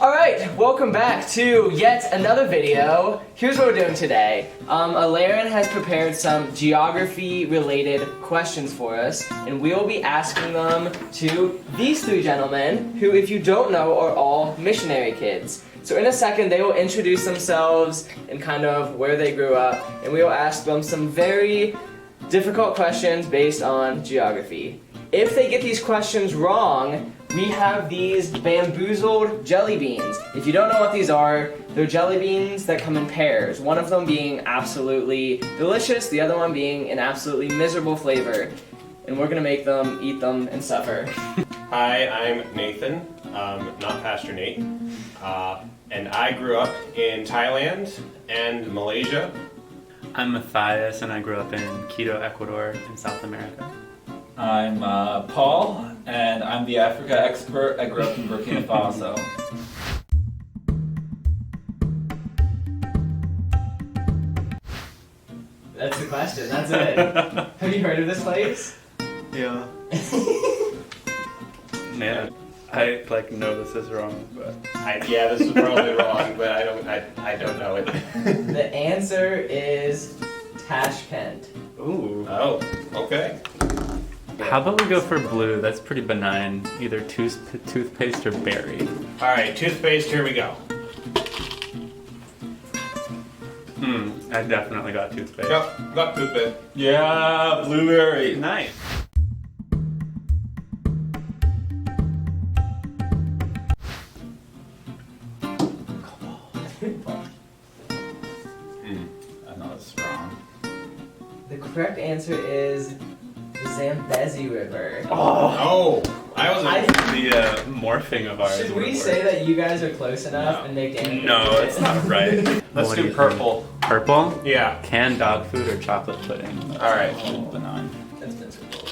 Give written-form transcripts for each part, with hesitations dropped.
Alright, welcome back to yet another video. Here's what we're doing today. Alaren has prepared some geography-related questions for us, and we will be asking them to these three gentlemen, who, if you don't know, are all missionary kids. So in a second, they will introduce themselves and kind of where they grew up, and we will ask them some very difficult questions based on geography. If they get these questions wrong, we have these bamboozled jelly beans. If you don't know what these are, they're jelly beans that come in pairs. One of them being absolutely delicious, the other one being an absolutely miserable flavor. And we're gonna make them, eat them, and suffer. Hi, I'm Nathan, not Pastor Nate. And I grew up in Thailand and Malaysia. I'm Matthias, and I grew up in Quito, Ecuador, in South America. I'm Paul, and I'm the Africa expert. I grew up in Burkina Faso. That's the question, that's it. Have you heard of this place? Yeah. Man, I know this is wrong, but Yeah, this is probably wrong, but I don't know it. The answer is Tashkent. ooh. Oh, okay. How about we go for blue? That's pretty benign. Either toothpaste or berry. All right, toothpaste. Here we go. I definitely got toothpaste. Yep, got toothpaste. Yeah, blueberry. Nice. I know it's wrong. The correct answer is the Zambezi River. Oh, I was. The morphing of ours. Should would we work. say that you guys are close enough and make Danny? No, it's not right. Let's What do you purple. think? Purple? Yeah. Canned dog food or chocolate pudding? All right. Oh, benign. That's miserable.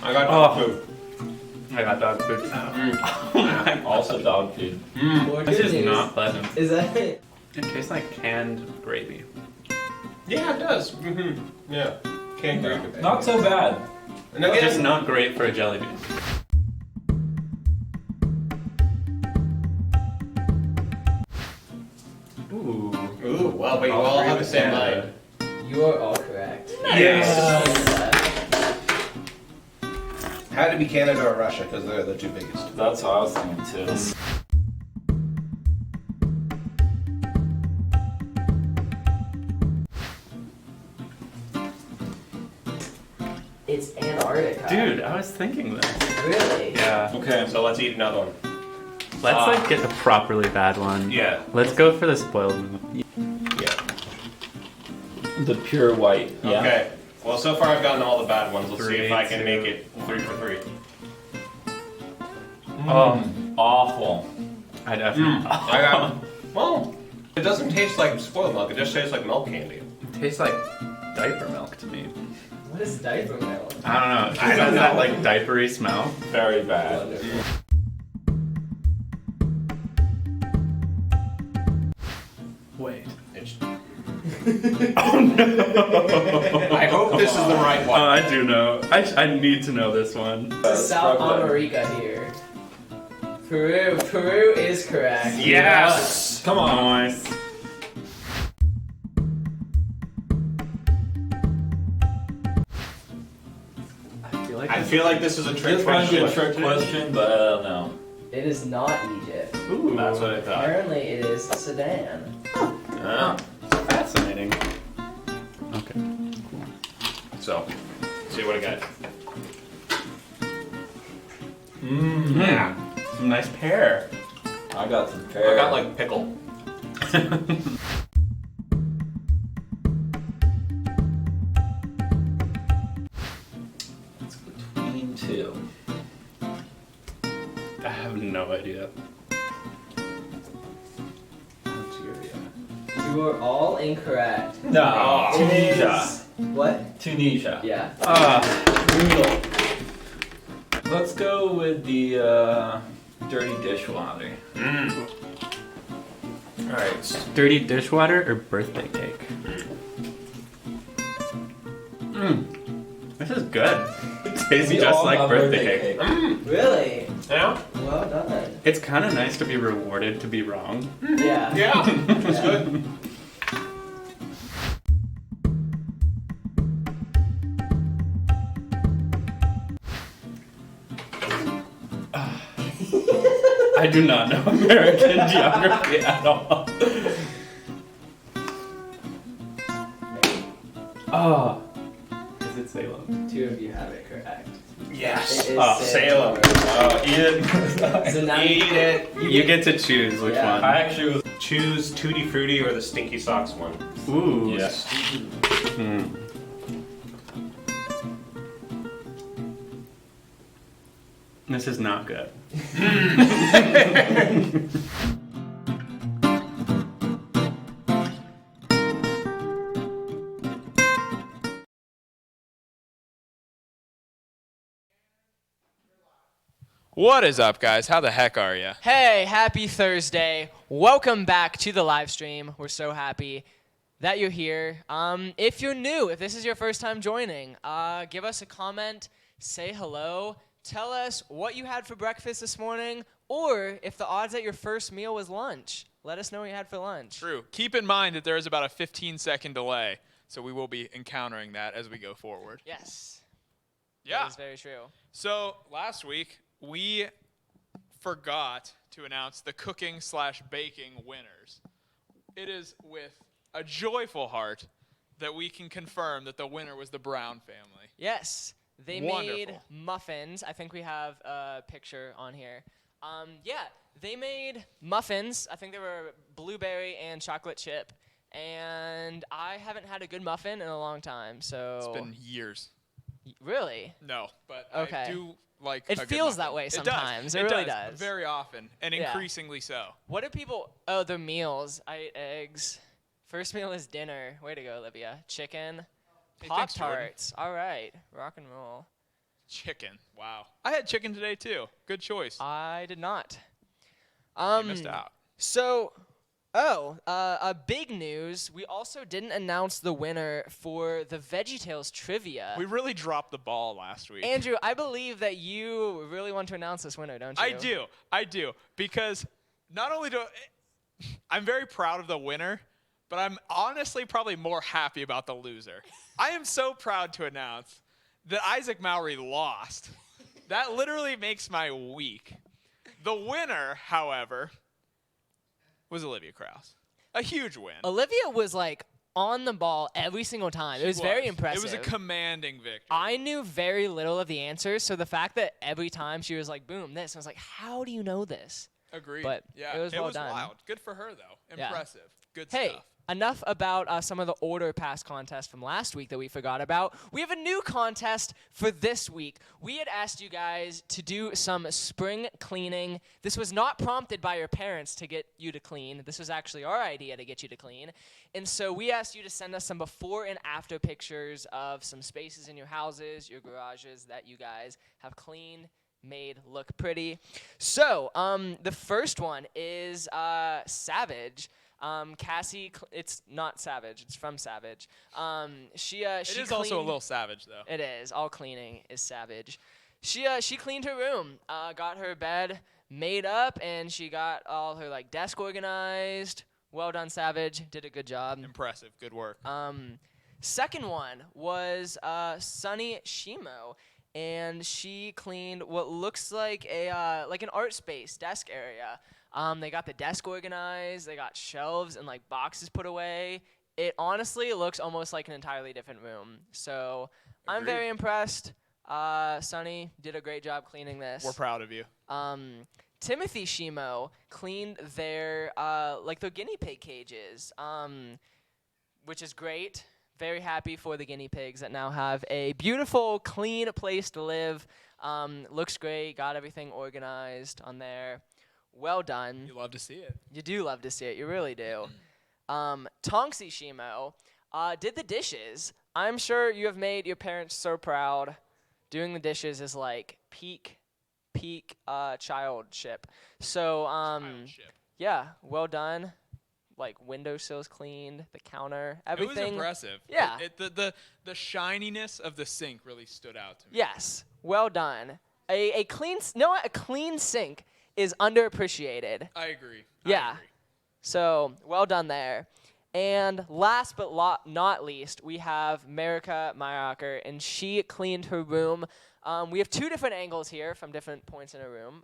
I got Oh. food. I got dog food. Also dog food. More This good is news. not pleasant. Is that it? It tastes like canned gravy. Yeah, it does. Mm-hmm. Yeah. Can't gravy. Not so bad. And again, Just not great for a jelly bean. Ooh. Ooh, well, but you all have the same mind. You are all correct. Yes. Had to be Canada or Russia because they're the two biggest. That's what I was thinking too. It's Antarctica. Dude, I was thinking this. Really? Yeah. Okay. So let's eat another one. Let's get a properly bad one. Yeah. Let's go for the spoiled one. Yeah. The pure white. Yeah. Okay. Well, so far I've gotten all the bad ones. Let's see if I can 3, make it 3 for 3. Awful. I definitely. I got. Well, it doesn't taste like spoiled milk. It just tastes like milk candy. It tastes like diaper milk to me. What is diaper milk? I don't know. It I don't has that know. like diapery smell. Very bad. Wonderful. Wait. It's... Oh no! I hope this is the right Oh, one. I do know. I need to know this one. It's South America here. Peru. Peru is correct. Yes. Come on. Nice. I feel like this is a trick This might be a question. trick question, but I don't know. It is not Egypt. Ooh, That's what I thought. Apparently it is Sudan. Yeah. fascinating. Okay. So, see what I got. Yeah. Some nice pear. I got some I pear. got like pickle. It's between two. I have no idea. You are all incorrect. No. It Tunisia. is... What? Tunisia. Yeah. Brutal. Let's go with the dirty dishwater. Alright. Dirty dishwater or birthday cake? This is good. It tastes We just all like love birthday cake. Really? Yeah? Well done. It's kind of nice to be rewarded to be wrong. Yeah. Yeah, that's good. I do not know American geography at all. Oh. Is it Salem? 2 of you have it correct. Yes. It is Oh, Salem. Oh, eat it. So now Eat it. You get to choose which Yeah. one. I actually would choose Tutti Frutti or the Stinky Socks one. Ooh. Yes. Hmm. This is not good. What is up, guys? How the heck are you? Hey, happy Thursday. Welcome back to the live stream. We're so happy that you're here. If you're new, if this is your first time joining, give us a comment, say hello, tell us what you had for breakfast this morning, or if the odds that your first meal was lunch. Let us know what you had for lunch. True. Keep in mind that there is about a 15-second delay, so we will be encountering that as we go forward. Yes. Yeah. That is very true. So last week, we forgot to announce the cooking/baking winners. It is with a joyful heart that we can confirm that the winner was the Brown family. Yes. They Wonderful. made muffins. I think we have a picture on here. Yeah, they made muffins. I think they were blueberry and chocolate chip. And I haven't had a good muffin in a long time, so... It's been years. Really? No, but Okay. I do like It a good feels that muffin. way It does. sometimes. It really does. Very often, and Yeah. increasingly so. What do people... Oh, their meals. I ate eggs. First meal is dinner. Way to go, Olivia. Chicken. Hey, thanks, Jordan. Pop-Tarts. All right. Rock and roll. Chicken. Wow. I had chicken today, too. Good choice. I did not. You missed out. So, big news. We also didn't announce the winner for the VeggieTales trivia. We really dropped the ball last week. Andrew, I believe that you really want to announce this winner, don't you? I do. Because not only do I'm very proud of the winner, but I'm honestly probably more happy about the loser. I am so proud to announce that Isaac Mowry lost. That literally makes my week. The winner, however, was Olivia Krause. A huge win. Olivia was like on the ball every single time. It was very impressive. It was a commanding victory. I knew very little of the answers, so the fact that every time she was like, boom, this, I was like, how do you know this? Agreed. But yeah, it was well done. wild. Good for her, though. Yeah. Impressive. Good Hey, stuff. enough about some of the order pass contests from last week that we forgot about. We have a new contest for this week. We had asked you guys to do some spring cleaning. This was not prompted by your parents to get you to clean. This was actually our idea to get you to clean. And so we asked you to send us some before and after pictures of some spaces in your houses, your garages that you guys have cleaned, made look pretty. So the first one is Savage. Cassie, it's not Savage. It's from Savage. She It is also a little savage, though. It is. All cleaning is savage. She cleaned her room, got her bed made up, and she got all her like desk organized. Well done, Savage. Did a good job. Impressive. Good work. Second one was Sunny Shimo, and she cleaned what looks like a like an art space desk area. They got the desk organized. They got shelves and like boxes put away. It honestly looks almost like an entirely different room. So I'm Agreed. very impressed. Sunny did a great job cleaning this. We're proud of you. Timothy Shimo cleaned their like the guinea pig cages, which is great. Very happy for the guinea pigs that now have a beautiful, clean place to live. Looks great. Got everything organized on there. Well done. You love to see it. You do love to see it. You really do. Tonksy Shimo did the dishes. I'm sure you have made your parents so proud. Doing the dishes is like peak childship. So Childship. yeah, well done. Like windowsills cleaned, the counter, everything. It was impressive. Yeah. The shininess of the sink really stood out to me. Yes, well done. A clean sink is underappreciated. I agree. Yeah. I agree. So well done there. And last but not least, we have Marika Mayaker, and she cleaned her room. We have 2 different angles here from different points in her room,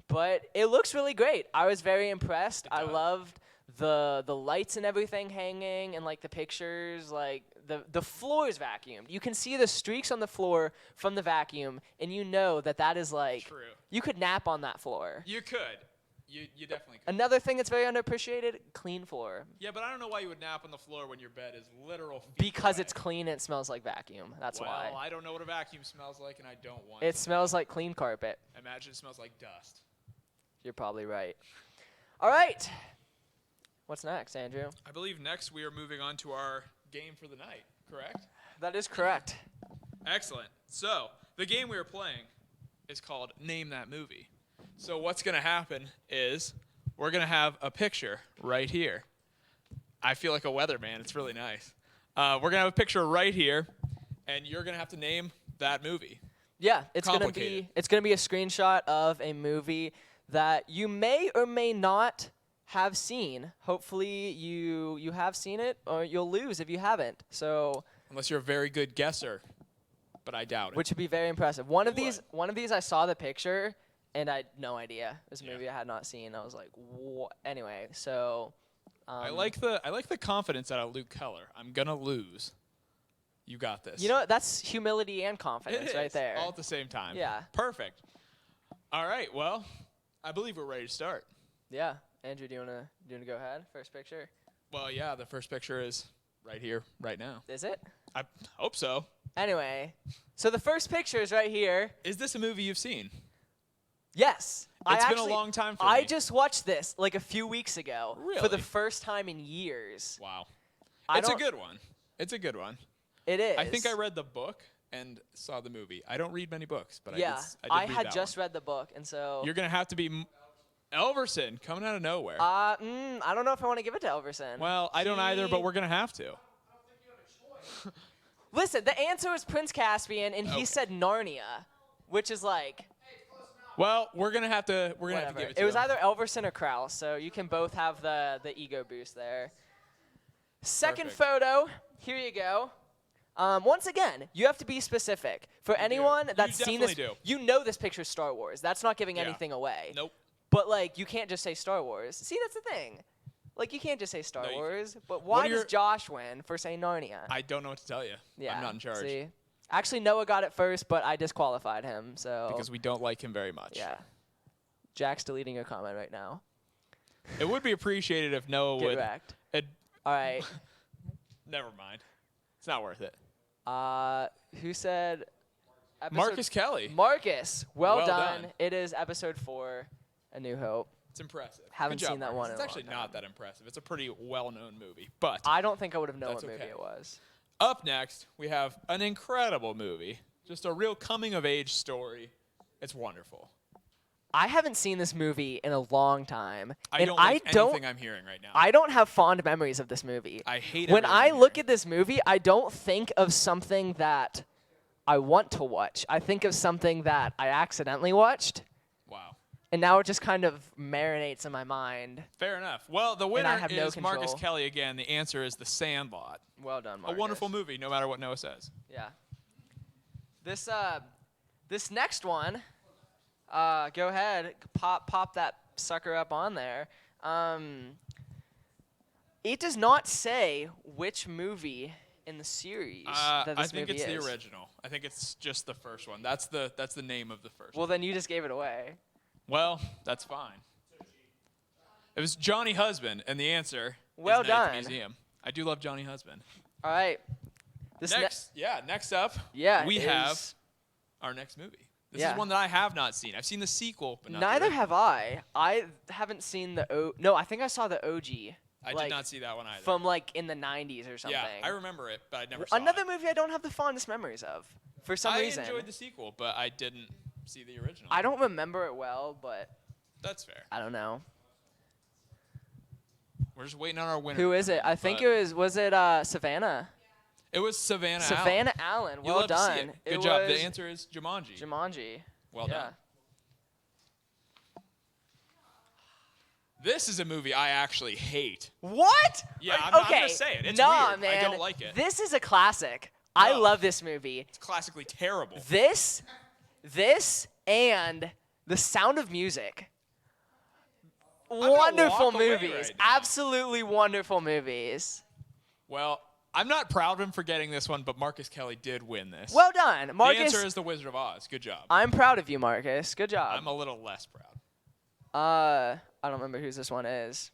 but it looks really great. I was very impressed. I loved the lights and everything hanging, and like the pictures, like the floor is vacuumed. You can see the streaks on the floor from the vacuum, and you know that is like True. you could nap on that floor. You could. You definitely could. Another thing that's very underappreciated, clean floor. Yeah, but I don't know why you would nap on the floor when your bed is literal feet Because away. it's clean and it smells like vacuum. That's why. Well, I don't know what a vacuum smells like, and I don't want It to. smells like clean carpet. Imagine it smells like dust. You're probably right. All right. What's next, Andrew? I believe next we are moving on to our game for the night, correct? That is correct. Excellent. So, the game we are playing is called Name That Movie. So what's going to happen is we're going to have a picture right here. I feel like a weatherman. It's really nice. We're going to have a picture right here, and you're going to have to name that movie. Yeah, it's gonna Complicated. be a screenshot of a movie that you may or may not have seen. Hopefully you have seen it, or you'll lose if you haven't. So, Unless you're a very good guesser, but I doubt it. which would be very impressive. One of It these I saw the picture and I had no idea. It was a Yeah. movie I had not seen. I was like, what? Anyway, so I like the confidence out of Luke Keller. I'm gonna lose. You got this. you know what? That's humility and It confidence is, right there. all at the same time. Yeah. Perfect. All right. Well, I believe we're ready to start. Yeah. Andrew, do you wanna go ahead? First picture. Well, yeah. The first picture is right here, right now. Is it? I hope so. Anyway, so the first picture is right here. Is this a movie you've seen? Yes. It's been a long time for I me. just watched this like a few weeks ago for the Really? first time in years. Wow. I It's a don't- good one. It's a good one. It is. I think I read the book and saw the movie. I don't read many books, but Yeah, I did read had that just one. read the book, and so. You're gonna have to be Elverson coming out of nowhere. I don't know if I want to give it to Elverson. well, I don't either, but we're gonna have to. Listen, the answer was Prince Caspian, and he said Narnia, which is like Well, we're gonna have to whatever. give it to It was him. either Elverson or Krause, so you can both have the ego boost there. Second Perfect. photo, here you go. Once again, you have to be specific. For anyone that's seen this, definitely do. you know this picture's Star Wars. That's not giving Yeah. anything away. Nope. But like, you can't just say Star Wars. See, that's the thing. Like, you can't just say Star No, you Wars. But What why are does your- Josh win for saying Narnia? I don't know what to tell you. Yeah, I'm not in charge See? Actually, Noah got it first, but I disqualified him. So because we don't like him very much. yeah, Jack's deleting your comment right now. It would be appreciated if Noah Get would. wrecked. ad- All right. Never mind. It's not worth it. Who said? Episode Marcus Kelly. Marcus. Well, Well done. done. It is episode 4, A New Hope. It's impressive. Haven't Good job, seen that Marcus. one in It's a actually long not that impressive. It's a pretty well-known movie. But I don't think I would have known That's what movie okay. it was. up next, we have an incredible movie. Just a real coming-of-age story. It's wonderful. I haven't seen this movie in a long time, I and don't like I don't. anything I'm hearing right now. I don't have fond memories of this movie. I hate when everything I I'm look hearing. at this movie, I don't think of something that I want to watch. I think of something that I accidentally watched, Wow. and now it just kind of marinates in my mind. Fair enough. Well, the I winner have no is Marcus control. Kelly again. The answer is The Sandlot. Well done, A Marcus. wonderful movie, no matter what Noah says. Yeah. This next one, go ahead, pop that sucker up on there. It does not say which movie in the series that I this think movie it's is. the original. I think it's just the first one. That's the name of the first Well, one. then you just gave it away. Well, that's fine. It was Johnny Husband, and the answer Well is Night at done. the Museum. I do love Johnny Husband. All right. This Next up, yeah, we is- have our next movie. This Yeah. is one that I have not seen. I've seen the sequel, but not the Neither original. have I. I haven't seen the No, I think I saw the OG. I like, did not see that one either. From like in the 90s or something. Yeah, I remember it, but I never saw Another it. movie I don't have the fondest memories of for some I reason. enjoyed the sequel, but I didn't see the original. I don't remember it well, but That's fair. I don't know. We're just waiting on our winner. Who is it? I think but it was it Savannah? It was Savannah. Allen. Savannah Allen. You Well love to see done. it. Good It job. The was answer is Jumanji. Jumanji. Well yeah. done. This is a movie I actually hate. What? Yeah, Like, I'm okay. gonna say it. It's nah, weird. man. I don't like it. This is a classic. I No. love this movie. It's classically terrible. This, and The Sound of Music. gonna Wonderful walk away movies. right now. Absolutely wonderful movies. Well, I'm not proud of him for getting this one, but Marcus Kelly did win this. Well done, Marcus. The answer is The Wizard of Oz. Good job. I'm proud of you, Marcus. Good job. I'm a little less proud. I don't remember whose this one is.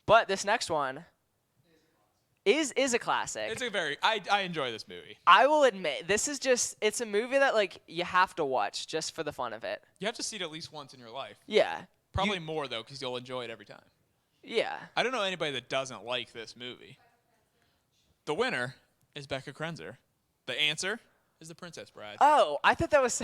But this next one is a classic. It's a very I enjoy this movie. I will admit, this is just it's a movie that like you have to watch just for the fun of it. You have to see it at least once in your life. Yeah. Probably more though, because you'll enjoy it every time. Yeah. I don't know anybody that doesn't like this movie. The winner is Becca Krenzer. The answer is The Princess Bride. Oh, I thought that was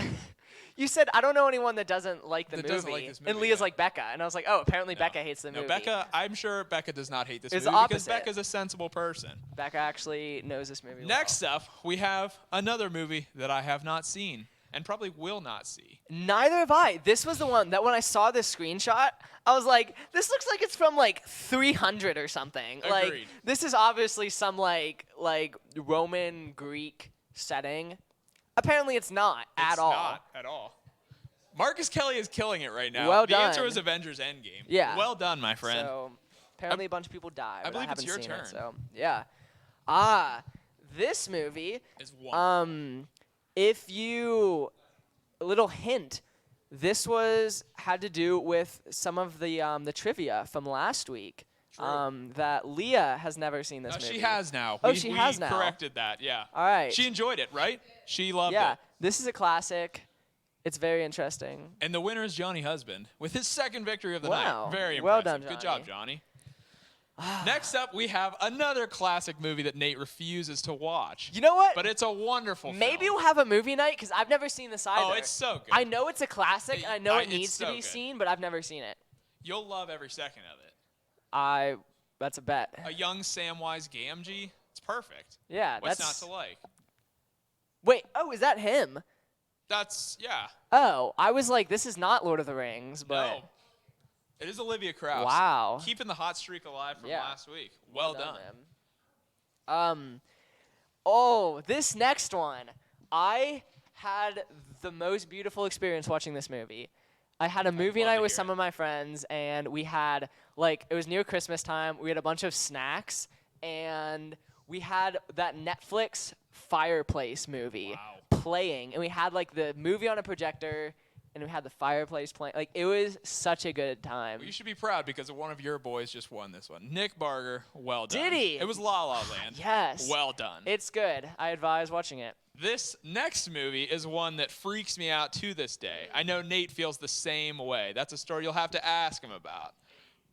you said I don't know anyone that doesn't like the That movie. doesn't like this And movie, Leah's yeah. like Becca, and I was like, "Oh, apparently No. Becca hates the No, movie." Becca, I'm sure Becca does not hate this It's movie the because opposite. Becca's a sensible person. Becca actually knows this movie Next up, we have another movie that I have not seen and probably will not see. Neither have I. This was the one that when I saw this screenshot, I was like, this looks like it's from like 300 or something. Like Agreed. this is obviously some like Roman Greek setting. Apparently it's not at It's all. Not at all. Marcus Kelly is killing it right now. Well the answer done. is Avengers Endgame. Yeah. Well done, my friend. So apparently a bunch of people died. I but believe it's haven't your seen turn. It, so yeah. This movie. Is one. If you a little hint, this had to do with some of the trivia from last week. True. That Leah has never seen this movie. She has now. Oh, we, she we has now. corrected that, yeah. All right. She enjoyed it, right? She loved yeah, it. this is a classic. It's very interesting. And the winner is Johnny Husband with his second victory of the Wow. night. Very Well impressive. done, Good job, Johnny. Johnny. Next up, we have another classic movie that Nate refuses to watch. You know what? But it's a wonderful Maybe film. we'll have a movie night because I've never seen this either. Oh, it's so good. I know it's a classic. I know it it's needs to so be good. seen, but I've never seen it. You'll love every second of it. That's a bet. A young Samwise Gamgee. It's perfect. Yeah, What's that's. not to like? Wait. Oh, is that him? That's, yeah. Oh, I was like, this is not Lord of the Rings, but No. It is Olivia Krauss. wow. Keeping the hot streak alive from Yeah. last week. Well done. man. Oh, this next one. I had the most beautiful experience watching this movie. I had a movie love night to with hear some it. of my friends, and we had, it was near Christmas time. We had a bunch of snacks, and we had that Netflix Fireplace movie Wow. playing, and we had, the movie on a projector, and we had the fireplace playing. It was such a good time. Well, you should be proud because one of your boys just won this one. Nick Barger, well done. Did he? It was La La Land. Yes. Well done. It's good. I advise watching it. This next movie is one that freaks me out to this day. I know Nate feels the same way. That's a story you'll have to ask him about.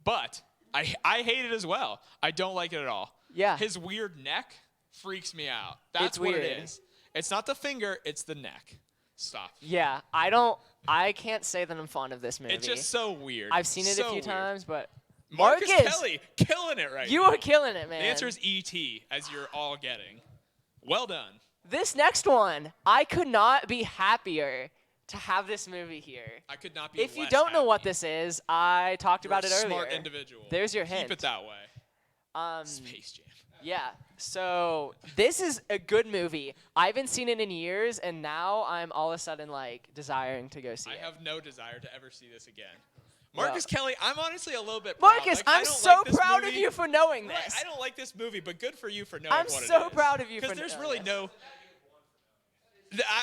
But I hate it as well. I don't like it at all. Yeah. His weird neck freaks me out. That's It's what weird. it is. It's not the finger, it's the neck. Stop. Yeah, I can't say that I'm fond of this movie. It's just so weird. I've seen it So a few weird. times, but Marcus Marcus, Kelly, killing it right you now. are killing it, man. The answer is E.T., as you're all getting. Well done. This next one, I could not be happier to have this movie here. I could not be If you less don't know what happy. this is, I talked You're about a it earlier. smart individual. There's your Keep hint. it that way. Space Jam. Yeah. So this is a good movie. I haven't seen it in years, and now I'm all of a sudden desiring to go see I it. have no desire to ever see this again. Marcus Kelly, I'm honestly a little bit Marcus, proud. I I'm don't so like this proud of movie. you for knowing Right, this. I don't like this movie, but good for you for knowing I'm what it is. so proud of you for Because there's knowing really this. no...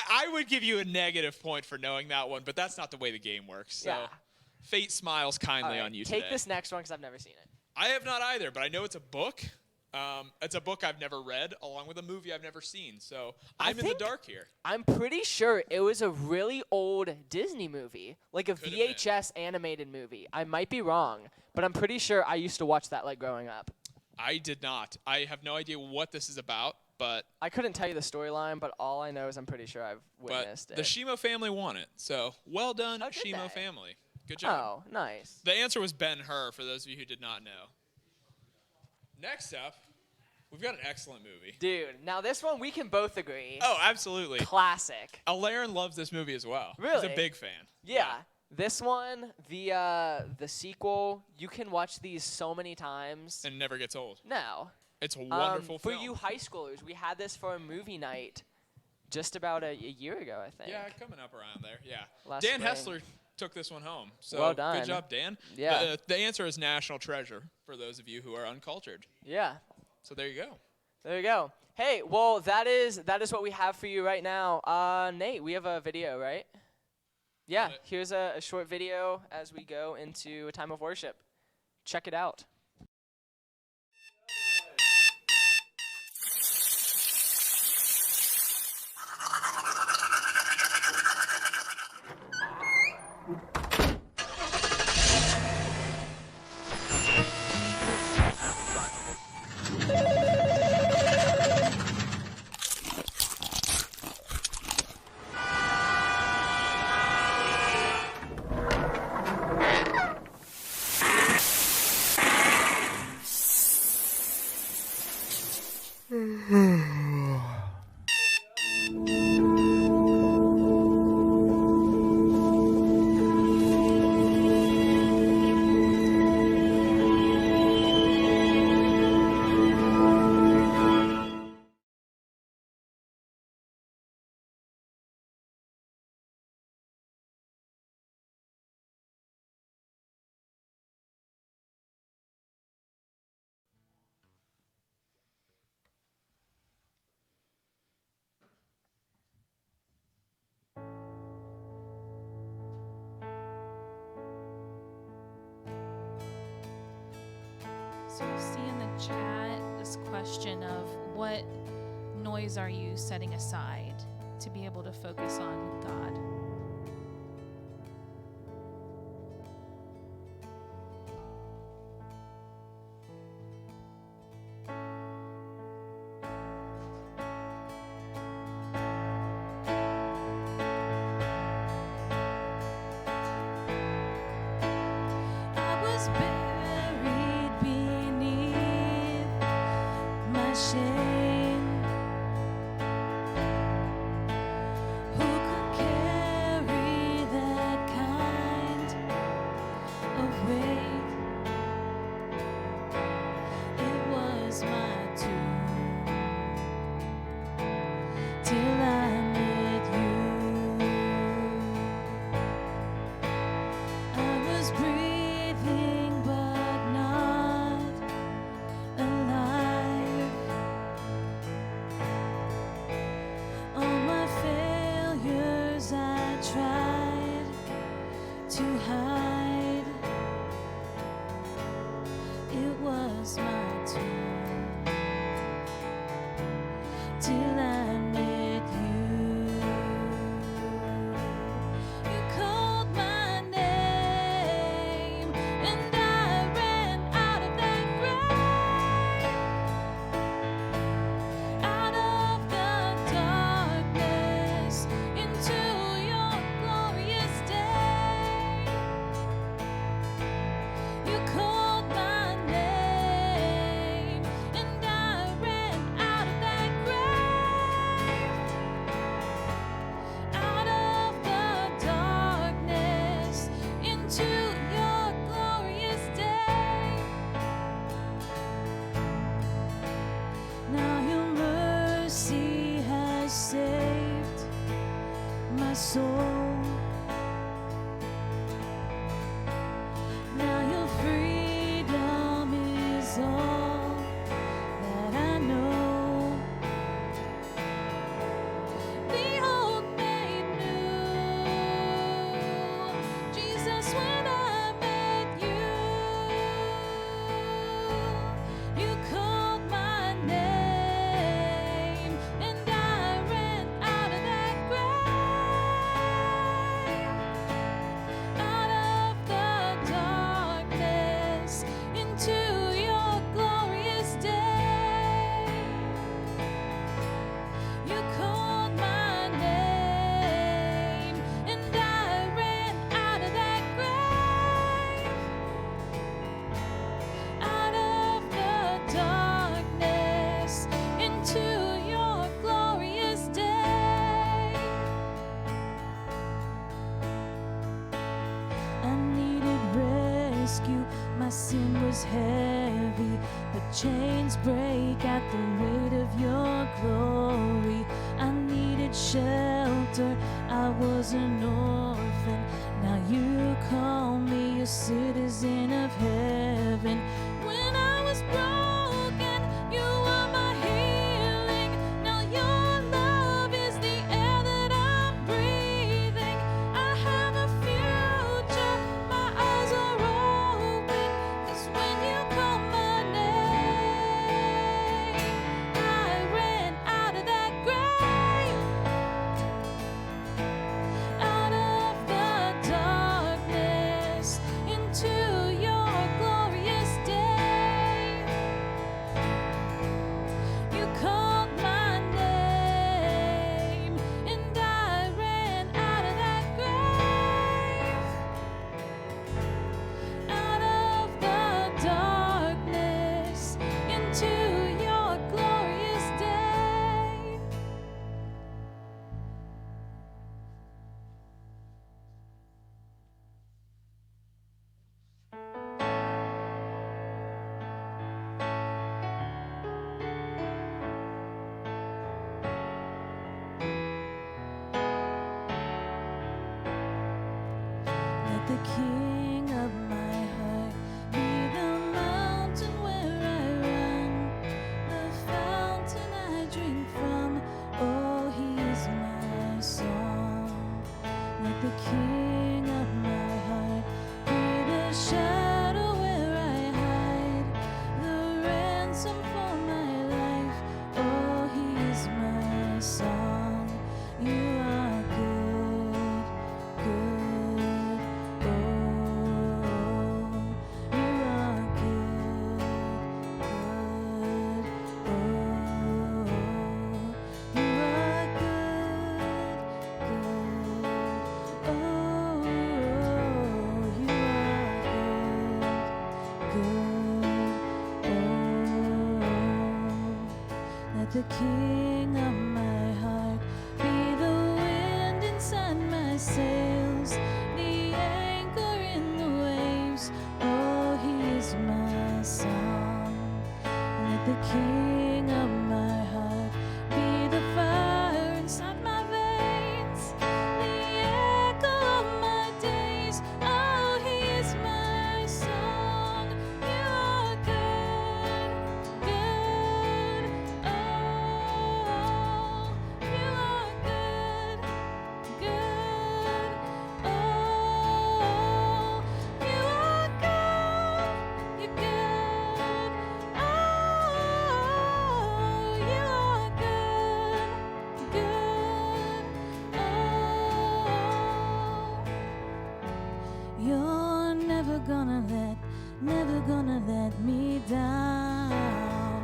I would give you a negative point for knowing that one, but that's not the way the game works. So Yeah. fate smiles kindly All right, on you take today. this next one because I've never seen it. I have not either, but I know it's a book. It's a book I've never read, along with a movie I've never seen. So I'm in the think- dark here. I'm pretty sure it was a really old Disney movie, like a Could've been. VHS animated movie. I might be wrong, but I'm pretty sure I used to watch that growing up. I did not. I have no idea what this is about, but I couldn't tell you the storyline, but all I know is I'm pretty sure I've witnessed the it. Shimo family won it. So well done, Oh, did Shimo they? family. Good job. Oh, nice. The answer was Ben-Hur, for those of you who did not know. Next up, we've got an excellent movie. Dude, now this one we can both agree. Oh, absolutely. Classic. Alarin loves this movie as well. He's Really? a big fan. Yeah. This one, the sequel, you can watch these so many times. And never gets old. No. It's a wonderful For film. you high schoolers, we had this for a movie night just about a year ago, I think. Yeah, coming up around there. Yeah. Last Dan spring. Hessler took this one home. So Well done. good job, Dan. Yeah. The answer is National Treasure for those of you who are uncultured. Yeah. So there you go. There you go. Hey, well, that is what we have for you right now. Nate, we have a video, right? Yeah, here's a short video as we go into a time of worship. Check it out. So you see in the chat this question of what noise are you setting aside to be able to focus on God? I was buried beneath my shame. Who could carry that kind of weight? It was my tomb till I met you. I was breathing but not alive. All my failures I tried to hide. It was my tomb till I met you. You called my name, and I ran out of that grave, out of the darkness into your glorious day. sin was heavy, but chains break at the weight of your glory. I needed shelter, I was an orphan. Now you call me a citizen of heaven. When I was broken, you were my healing. Now your love is the air that I'm breathing. I have a future, my eyes are open, 'cause when you call my name, I ran out of that grave, out of the darkness, into your glorious day. You called my name, and I ran out of that grave, out of the darkness, into your glorious day. Let the King of my heart be the mountain where I run, the fountain I drink from. Oh, he is my song. Let the King of my heart be the shadow where I hide, the ransom for my life. Oh, he is my song. You are good, good. Oh, you are good, good. Oh, you are good, good. Oh, you are good, good. Oh, let the King of my heart be the wind inside my sails, the anchor in the waves. Oh, he is my song. Let the King of my heart be the fire inside my veins, the echo of my days. Oh, he is my song. You are good, good. Oh, you are good, good. Oh, you are good, you're good. Oh, you are good, good. Oh, you're never gonna let me down.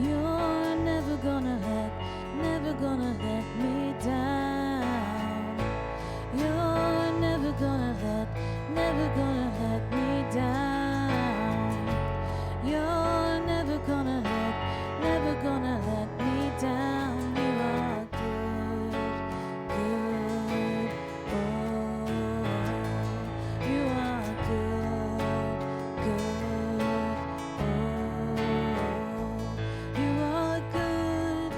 You're never gonna let me down. You're never gonna let me down. You're never gonna let me down. You are good, good. Oh, you are good, good. Oh, you are good,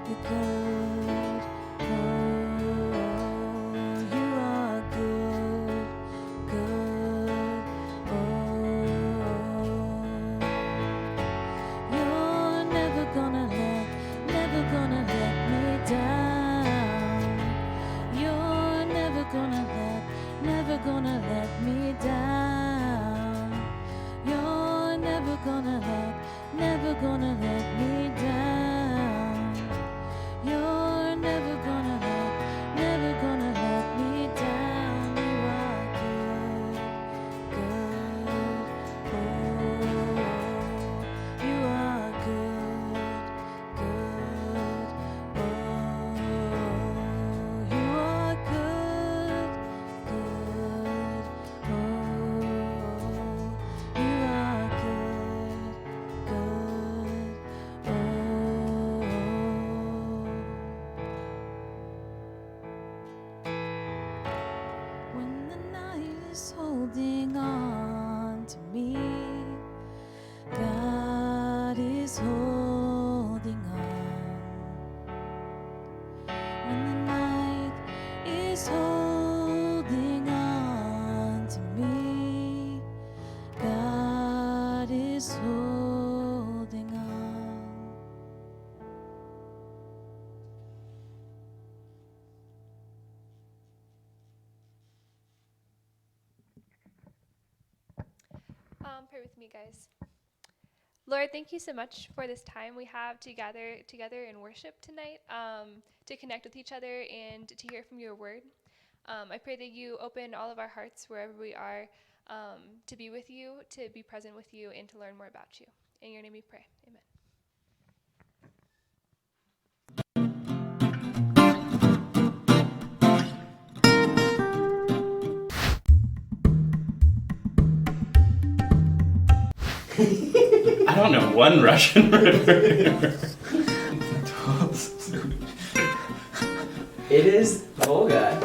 you're good. Oh, you are good, good. Oh, you're never gonna let me down. You're never gonna let me down. You're never gonna let me down. You're never gonna let me down. You are good, good. Oh, you are good, good. Oh, you are good, good. Oh, you are good, good. Oh. When the night is holding on to me, is holding on. When the night is holding on to me, God is holding on. Pray with me, guys. Lord, thank you so much for this time we have to gather together in worship tonight, to connect with each other and to hear from your word. I pray that you open all of our hearts wherever we are, to be with you, to be present with you, and to learn more about you. In your name we pray. Amen. I don't know one Russian river. It is Volga.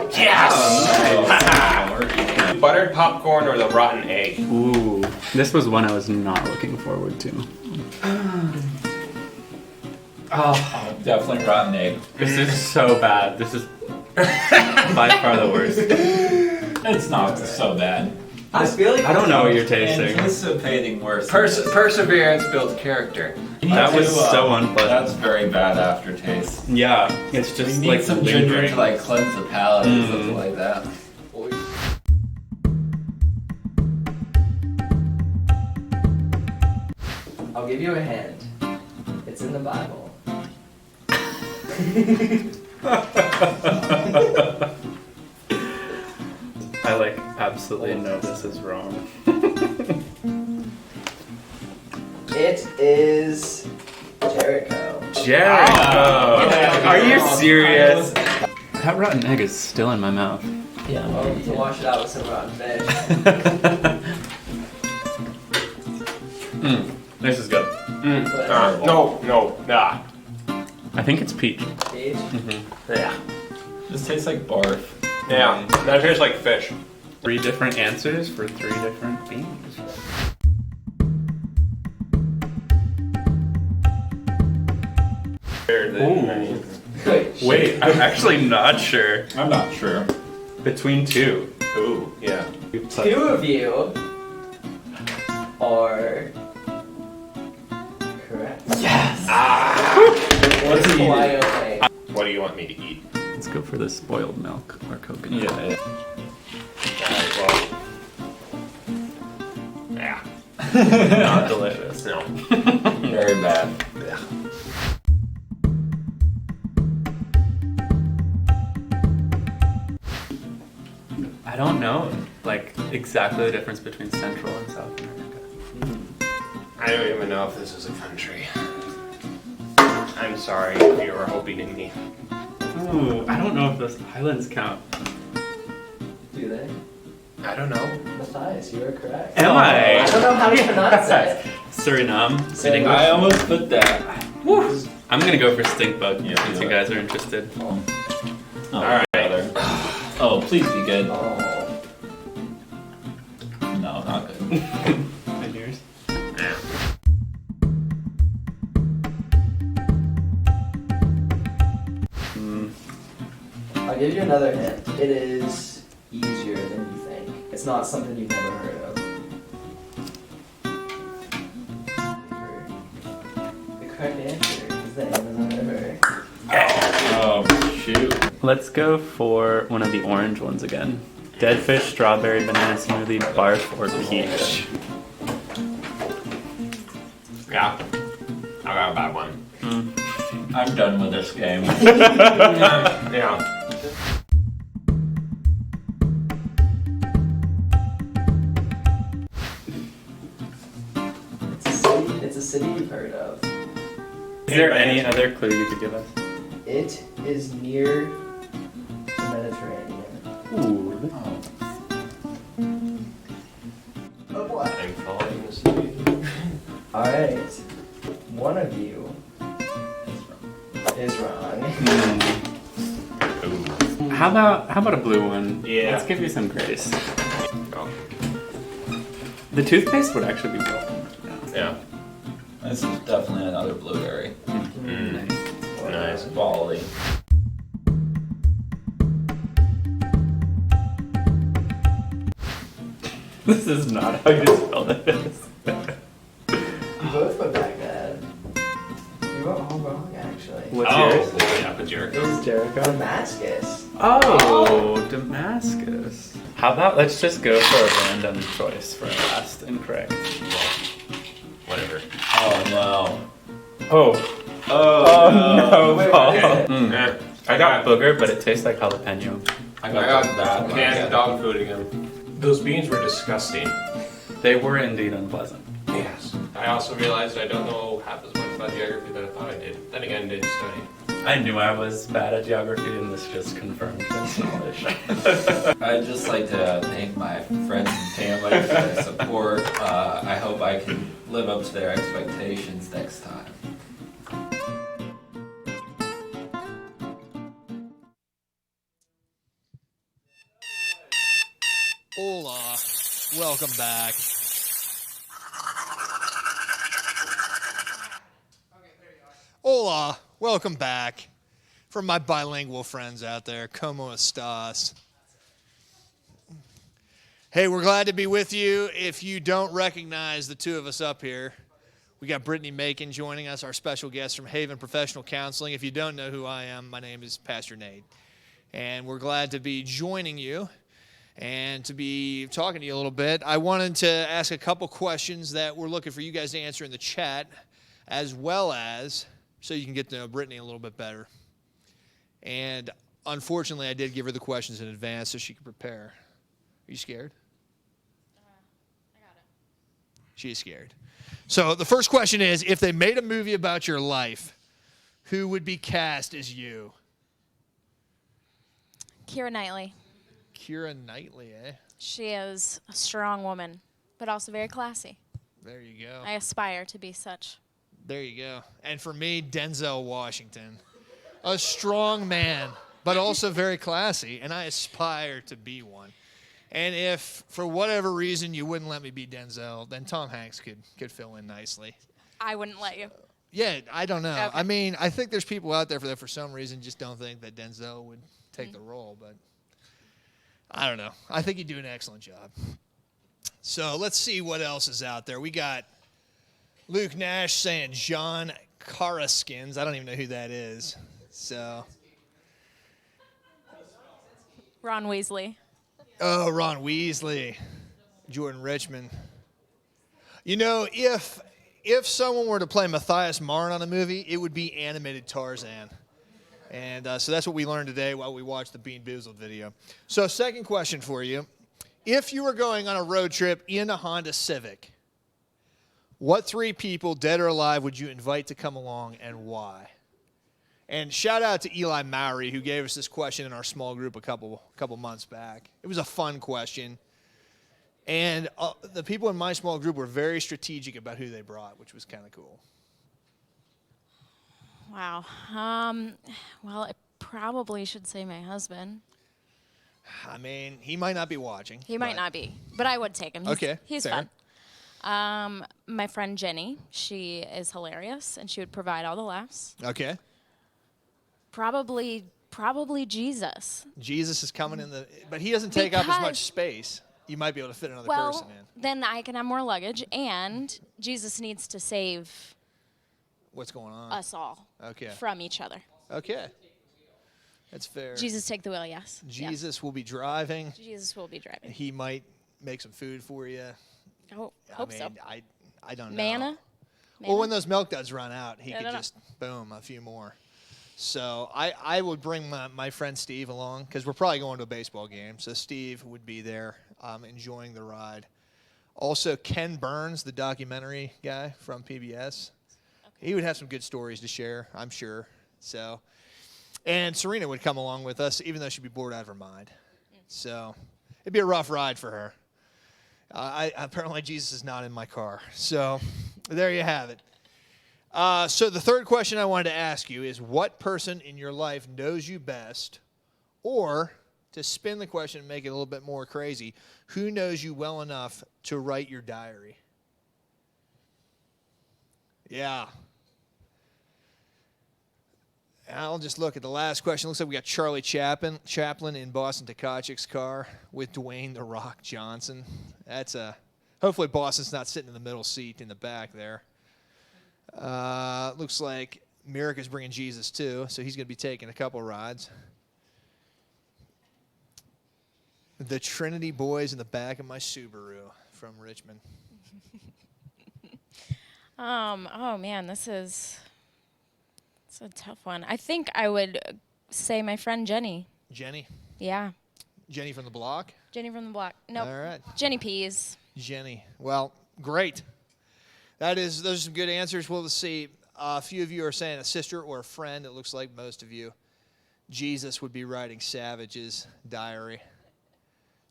Buttered popcorn or the rotten egg? Ooh, this was one I was not looking forward to. Oh, definitely rotten egg. This is so bad. This is by far the worst. It's not so bad. I feel like I don't know what you're tasting. Anticipating worse. Perseverance builds character. That was so unpleasant. That's very bad aftertaste. Yeah, it's We just need like some ginger lingering. to like cleanse the palate or something like that. I'll give you a hint. It's in the Bible. I like absolutely know this is wrong. It is Jericho. Jericho! yeah. Are you serious? That rotten egg is still in my mouth. Yeah, well, you can wash it out with some rotten fish. This is good. Nah. I think it's peach. Peach? Yeah. This tastes like barf. Yeah. That tastes like fish. 3 different answers for 3 different beans. Ooh. Good. Wait, I'm actually not sure. I'm not sure. Between 2. Ooh, yeah. Two of you are correct. Yes! What's Hawaiian thing? What do you want me to eat? Let's go for the spoiled milk or coconut. Yeah. Yeah. Not delicious. No. Very bad. Yeah. I don't know, like, exactly the difference between Central and South America. I don't even know if this is a country. I'm sorry if you were hoping in me. Ooh, I don't know if those islands count. Do they? I don't know. Matthias, you are correct. Am I? I don't know how to pronounce it. Suriname. Suriname. I almost put that. Woo. I'm gonna go for stink bug, Yeah, since do you it. guys are interested. Oh, Alright. brother. Oh, please be good. Oh. No, not good. And yours? I'll give you another hint. It is easier than you think. It's not something you've never heard of. The correct answer is the Amazon River. Oh, shoot. Let's go for one of the orange ones again. Dead fish, strawberry, banana smoothie, barf, or peach. Yeah. I got a bad one. I'm done with this game. Yeah. It's a city you've heard of. Is there any other clue you could give us? It is near the Mediterranean. Ooh. Oh boy. I'm following this lead. Alright. One of you is wrong. Ooh. How about a blue one? Yeah. Let's give you some grace. Oh. The toothpaste would actually be welcome. Yeah. I This is definitely another blueberry. Nice. Quality. This is not how you spell this. You both went back bad. You went all wrong, actually. What's yours? Yeah, but Jericho. It's Jericho. Damascus. Oh, Damascus. How about let's just go for a random choice for last incorrect. Whatever. Oh no. Oh. Oh, no, Paul. Eh, I got booger, but it tastes like jalapeno. I I got got that one. canned dog food again. Those beans were disgusting. They were indeed unpleasant. Yes. I also realized I don't know half as much about geography that I thought I did. Then again, didn't study. I knew I was bad at geography, and this just confirmed this knowledge. I'd just like to thank my friends and family for their support. I hope I can live up to their expectations next time. Hola, welcome back. Hola, welcome back. For my bilingual friends out there, como estas? Hey, we're glad to be with you. If you don't recognize the two of us up here, we got Brittany Macon joining us, our special guest from Haven Professional Counseling. If you don't know who I am, my name is Pastor Nate. And we're glad to be joining you and to be talking to you a little bit. I wanted to ask a couple questions that we're looking for you guys to answer in the chat, as well as so you can get to know Brittany a little bit better. And unfortunately, I did give her the questions in advance so she could prepare. Are you scared? I got it. She's scared. So the first question is, if they made a movie about your life, who would be cast as you? Keira Knightley. Keira Knightley, eh? She is a strong woman, but also very classy. There you go. I aspire to be such. There you go. And for me, Denzel Washington. A strong man, but also very classy, and I aspire to be one. And if, for whatever reason, you wouldn't let me be Denzel, then Tom Hanks could fill in nicely. I wouldn't let you. Yeah, I don't know. Okay. I mean, I think there's people out there that for some reason just don't think that Denzel would take the role, but I don't know. I think he'd do an excellent job. So let's see what else is out there. We got Luke Nash saying John Karaskins. I don't even know who that is. So, Ron Weasley. oh, Ron Weasley, Jordan Richmond. You know, if someone were to play Matthias Marn on a movie, it would be animated Tarzan. And so that's what we learned today while we watched the Bean Boozled video. So second question for you. If you were going on a road trip in a Honda Civic, what three people, dead or alive, would you invite to come along and why? And shout out to Eli Mowry, who gave us this question in our small group a couple months back. It was a fun question. And the people in my small group were very strategic about who they brought, which was kind of cool. Wow. Well, I probably should say my husband. I mean, he might not be watching. He might not be, but I would take him. He's fair. fun. My friend Jenny, she is hilarious, and she would provide all the laughs. Okay. Probably Jesus. Jesus is coming in but he doesn't take up as much Because- space. You might be able to fit another Well, person in. then I can have more luggage, and Jesus needs to save What's going on? us all Okay. from each other. Okay. That's fair. Jesus, take the wheel, yes. Jesus will be driving. Yes. Jesus will be driving. He might make some food for you. Hope I so. mean, I don't know. Manna? Well, when those milk duds run out, he I could don't know. just, boom, a few more. So I would bring my friend Steve along because we're probably going to a baseball game. So Steve would be there enjoying the ride. Also, Ken Burns, the documentary guy from PBS. Okay. He would have some good stories to share, I'm sure. So, and Serena would come along with us, even though she'd be bored out of her mind. So it'd be a rough ride for her. Apparently, Jesus is not in my car. So there you have it. So the third question I wanted to ask you is, what person in your life knows you best? Or, to spin the question and make it a little bit more crazy, who knows you well enough to write your diary? Yeah. I'll just look at the last question. Looks like we got Charlie Chaplin in Boston Tkachuk's car with Dwayne "The Rock" Johnson. That's a. Hopefully Boston's not sitting in the middle seat in the back there. Looks like Merrick is bringing Jesus too, so he's going to be taking a couple rides. The Trinity boys in the back of my Subaru from Richmond. Oh man, it's a tough one. I think I would say my friend Jenny. Jenny. Yeah. Jenny from the block? Jenny from the block. Nope. All right. Jenny Pease. Jenny. Well, great. Those are some good answers. We'll see. A few of you are saying a sister or a friend. It looks like most of you. Jesus would be writing Savage's diary.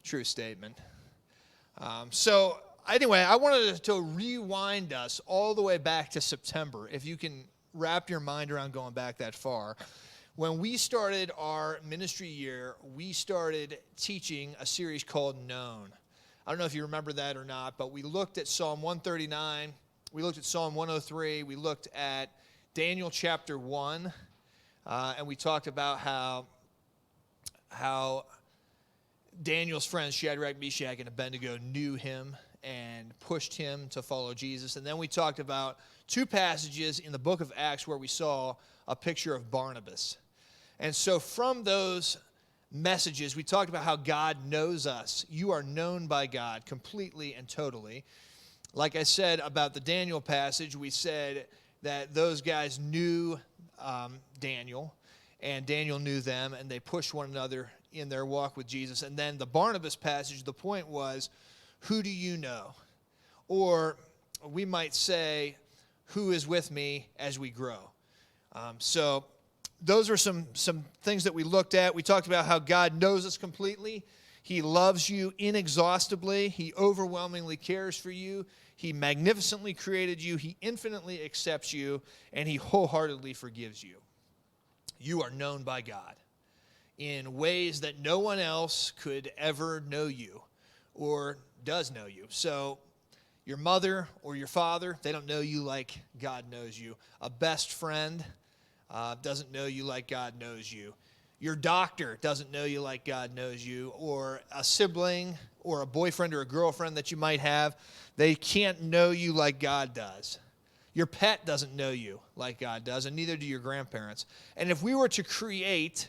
True statement. So anyway, I wanted to rewind us all the way back to September, if you can wrap your mind around going back that far. When we started our ministry year, we started teaching a series called Known. I don't know if you remember that or not, but we looked at Psalm 139, we looked at Psalm 103, we looked at Daniel chapter 1, and we talked about how Daniel's friends, Shadrach, Meshach, and Abednego, knew him and pushed him to follow Jesus. And then we talked about two passages in the book of Acts where we saw a picture of Barnabas. And so from those messages, we talked about how God knows us. You are known by God completely and totally. Like I said about the Daniel passage, we said that those guys knew Daniel, and Daniel knew them, and they pushed one another in their walk with Jesus. And then the Barnabas passage, the point was, who do you know? Or we might say, who is with me as we grow? So those are some things that we looked at. We talked about how God knows us completely. He loves you inexhaustibly. He overwhelmingly cares for you. He magnificently created you. He infinitely accepts you, and he wholeheartedly forgives you. You are known by God in ways that no one else could ever know you or does know you. So your mother or your father, they don't know you like God knows you. A best friend doesn't know you like God knows you. Your doctor doesn't know you like God knows you. Or a sibling or a boyfriend or a girlfriend that you might have, they can't know you like God does. Your pet doesn't know you like God does, and neither do your grandparents. And if we were to create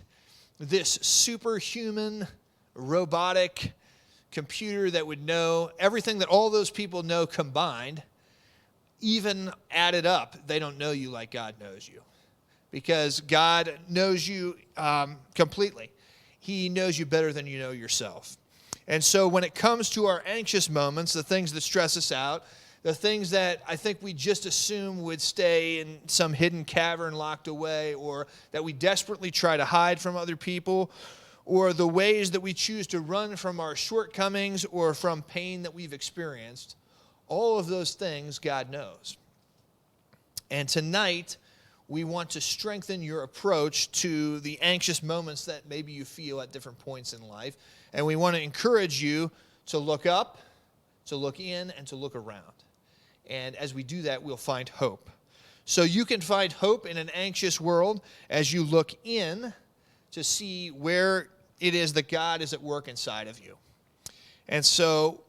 this superhuman, robotic computer that would know everything that all those people know combined, even added up, they don't know you like God knows you. Because God knows you completely. He knows you better than you know yourself. And so when it comes to our anxious moments, the things that stress us out, the things that I think we just assume would stay in some hidden cavern locked away, or that we desperately try to hide from other people, or the ways that we choose to run from our shortcomings or from pain that we've experienced, all of those things God knows. And tonight, we want to strengthen your approach to the anxious moments that maybe you feel at different points in life. And we want to encourage you to look up, to look in, and to look around. And as we do that, we'll find hope. So you can find hope in an anxious world as you look in to see where it is that God is at work inside of you. And so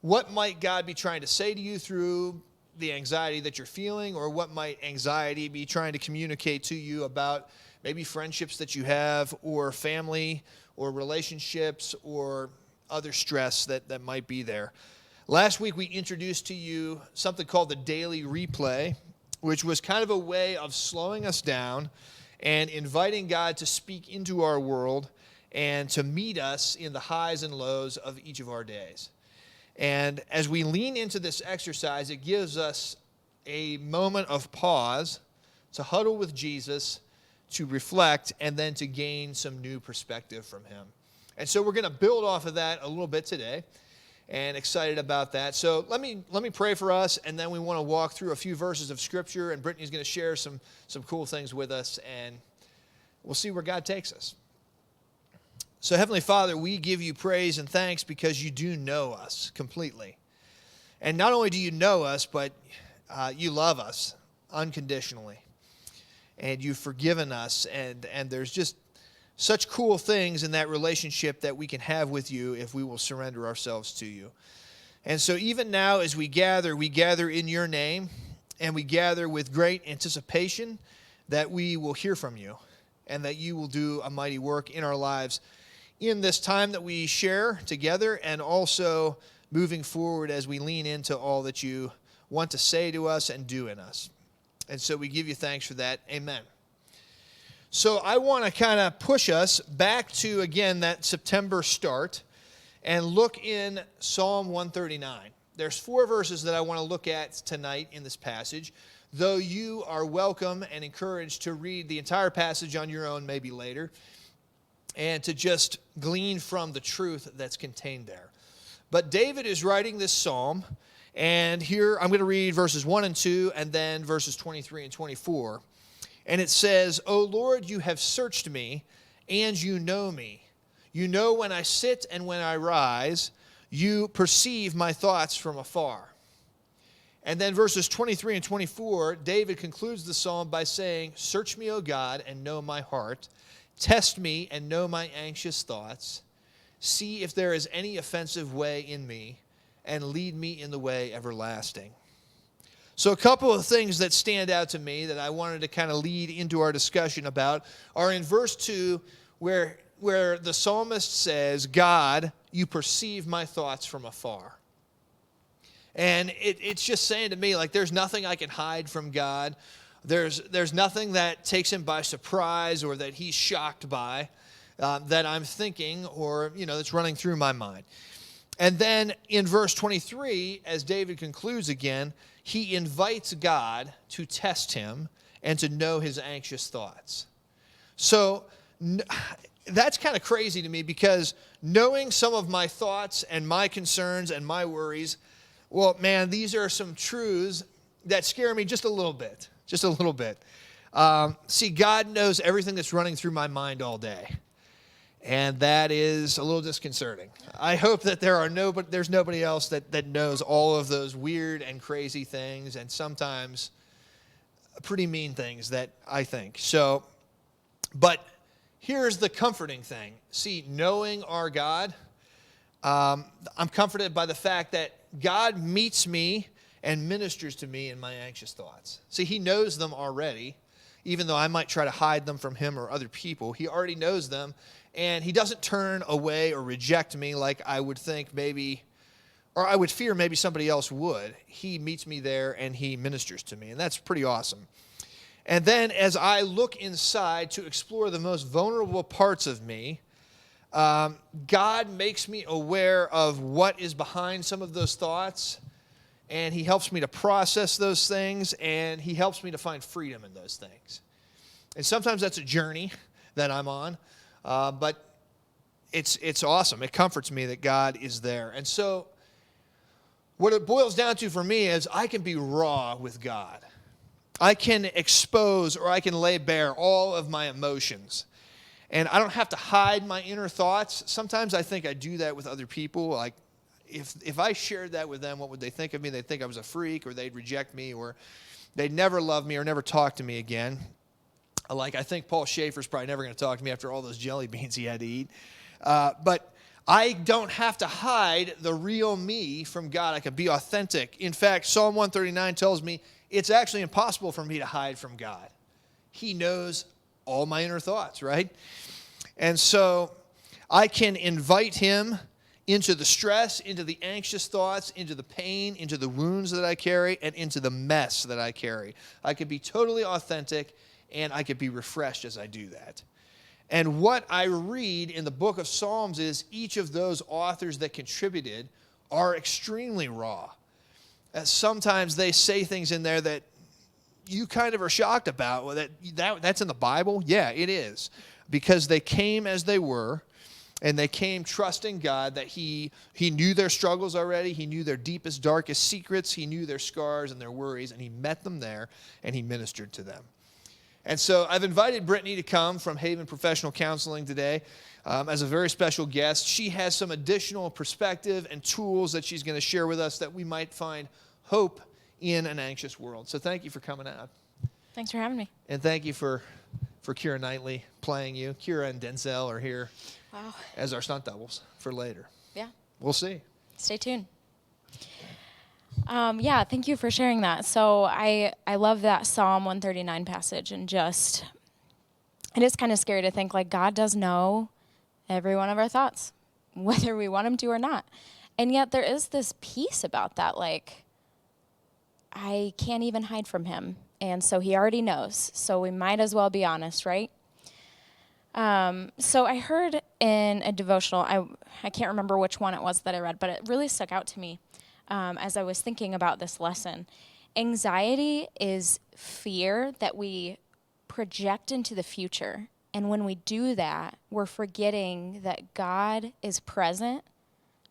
what might God be trying to say to you through the anxiety that you're feeling, or what might anxiety be trying to communicate to you about maybe friendships that you have, or family, or relationships, or other stress that might be there? Last week we introduced to you something called the Daily Replay, which was kind of a way of slowing us down and inviting God to speak into our world and to meet us in the highs and lows of each of our days. And as we lean into this exercise, it gives us a moment of pause to huddle with Jesus, to reflect, and then to gain some new perspective from him. And so we're going to build off of that a little bit today, and excited about that. So let me pray for us, and then we want to walk through a few verses of Scripture, and Brittany's going to share some cool things with us, and we'll see where God takes us. So Heavenly Father, we give you praise and thanks because you do know us completely. And not only do you know us, but you love us. unconditionally. And you've forgiven us, and there's just such cool things in that relationship that we can have with you if we will surrender ourselves to you. And so even now as we gather in your name, and we gather with great anticipation that we will hear from you, and that you will do a mighty work in our lives in this time that we share together, and also moving forward as we lean into all that you want to say to us and do in us. And so we give you thanks for that. Amen. So I want to kind of push us back to, again, that September start and look in Psalm 139. There's 4 verses that I want to look at tonight in this passage, though you are welcome and encouraged to read the entire passage on your own maybe later and to just glean from the truth that's contained there. But David is writing this psalm, and here I'm going to read verses 1 and 2 and then verses 23 and 24. And it says, "O Lord, you have searched me, and you know me. You know when I sit and when I rise. You perceive my thoughts from afar." And then verses 23 and 24, David concludes the psalm by saying, "Search me, O God, and know my heart. Test me and know my anxious thoughts. See if there is any offensive way in me, and lead me in the way everlasting." So a couple of things that stand out to me that I wanted to kind of lead into our discussion about are in verse 2, where the psalmist says, "God, you perceive my thoughts from afar." And it's just saying to me, like, there's nothing I can hide from God. There's nothing that takes him by surprise or that he's shocked by that I'm thinking or, that's running through my mind. And then in verse 23, as David concludes again, he invites God to test him and to know his anxious thoughts. So that's kind of crazy to me, because knowing some of my thoughts and my concerns and my worries, well, man, these are some truths that scare me just a little bit. Just a little bit. See, God knows everything that's running through my mind all day. And that is a little disconcerting. I hope that there's nobody else that knows all of those weird and crazy things, and sometimes pretty mean things that I think. So, but here's the comforting thing. See, knowing our God, I'm comforted by the fact that God meets me and ministers to me in my anxious thoughts. See, he knows them already, even though I might try to hide them from him or other people. He already knows them, and he doesn't turn away or reject me like I would think maybe, or I would fear maybe somebody else would. He meets me there, and he ministers to me, and that's pretty awesome. And then as I look inside to explore the most vulnerable parts of me, God makes me aware of what is behind some of those thoughts, and he helps me to process those things, and he helps me to find freedom in those things. And sometimes that's a journey that I'm on, but it's awesome. It comforts me that God is there. And so what it boils down to for me is I can be raw with God. I can expose or I can lay bare all of my emotions. And I don't have to hide my inner thoughts. Sometimes I think I do that with other people. Like, if I shared that with them, what would they think of me? They'd think I was a freak, or they'd reject me, or they'd never love me or never talk to me again. Like, I think Paul Schaefer's probably never going to talk to me after all those jelly beans he had to eat. But I don't have to hide the real me from God. I can be authentic. In fact, Psalm 139 tells me it's actually impossible for me to hide from God. He knows all my inner thoughts, right? And so I can invite him into the stress, into the anxious thoughts, into the pain, into the wounds that I carry, and into the mess that I carry. I can be totally authentic, and I can be refreshed as I do that. And what I read in the book of Psalms is each of those authors that contributed are extremely raw. Sometimes they say things in there that you kind of are shocked about. Well, that's in the Bible? Yeah, it is. Because they came as they were, and they came trusting God that He knew their struggles already. He knew their deepest, darkest secrets. He knew their scars and their worries, and He met them there, and He ministered to them. And so I've invited Brittany to come from Haven Professional Counseling today as a very special guest. She has some additional perspective and tools that she's going to share with us that we might find hope in an anxious world. So thank you for coming out. Thanks for having me. And thank you for Kira Knightley playing you. Kira and Denzel are here Wow. as our stunt doubles for later. Yeah. We'll see. Stay tuned. Yeah, thank you for sharing that. So I love that Psalm 139 passage, and just, it is kind of scary to think like God does know every one of our thoughts, whether we want him to or not. And yet there is this peace about that, like I can't even hide from him. And so he already knows. So we might as well be honest, right? So I heard in a devotional, I can't remember which one it was that I read, but it really stuck out to me as I was thinking about this lesson. Anxiety is fear that we project into the future. And when we do that, we're forgetting that God is present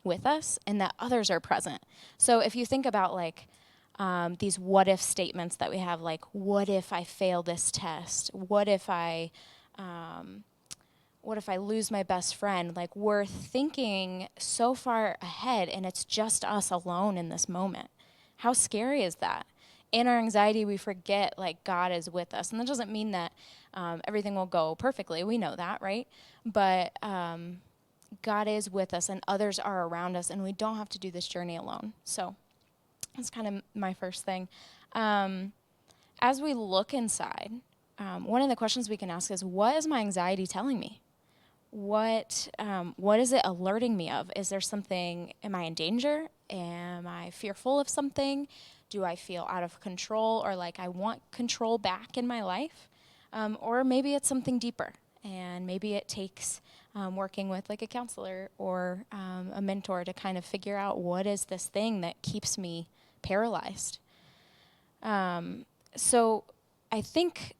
with us and that others are present. So if you think about like these what if statements that we have, like, what if I fail this test? What if I lose my best friend? Like, we're thinking so far ahead, and it's just us alone in this moment. How scary is that? In our anxiety, we forget, like, God is with us. And that doesn't mean that everything will go perfectly. We know that, right? But God is with us, and others are around us, and we don't have to do this journey alone. So that's kind of my first thing. As we look inside, one of the questions we can ask is, what is my anxiety telling me? What is it alerting me of? Is there something, am I in danger? Am I fearful of something? Do I feel out of control, or like I want control back in my life? Or maybe it's something deeper, and maybe it takes working with like a counselor or a mentor to kind of figure out what is this thing that keeps me paralyzed. So I think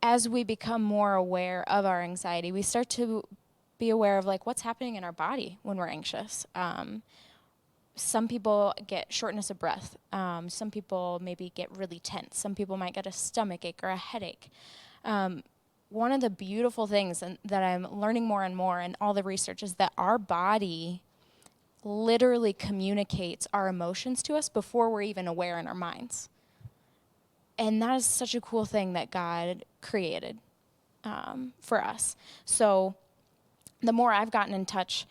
as we become more aware of our anxiety, we start to be aware of like what's happening in our body when we're anxious. Some people get shortness of breath. Some people maybe get really tense. Some people might get a stomach ache or a headache. One of the beautiful things that I'm learning more and more in all the research is that our body literally communicates our emotions to us before we're even aware in our minds. And that is such a cool thing that God created for us. So the more I've gotten in touch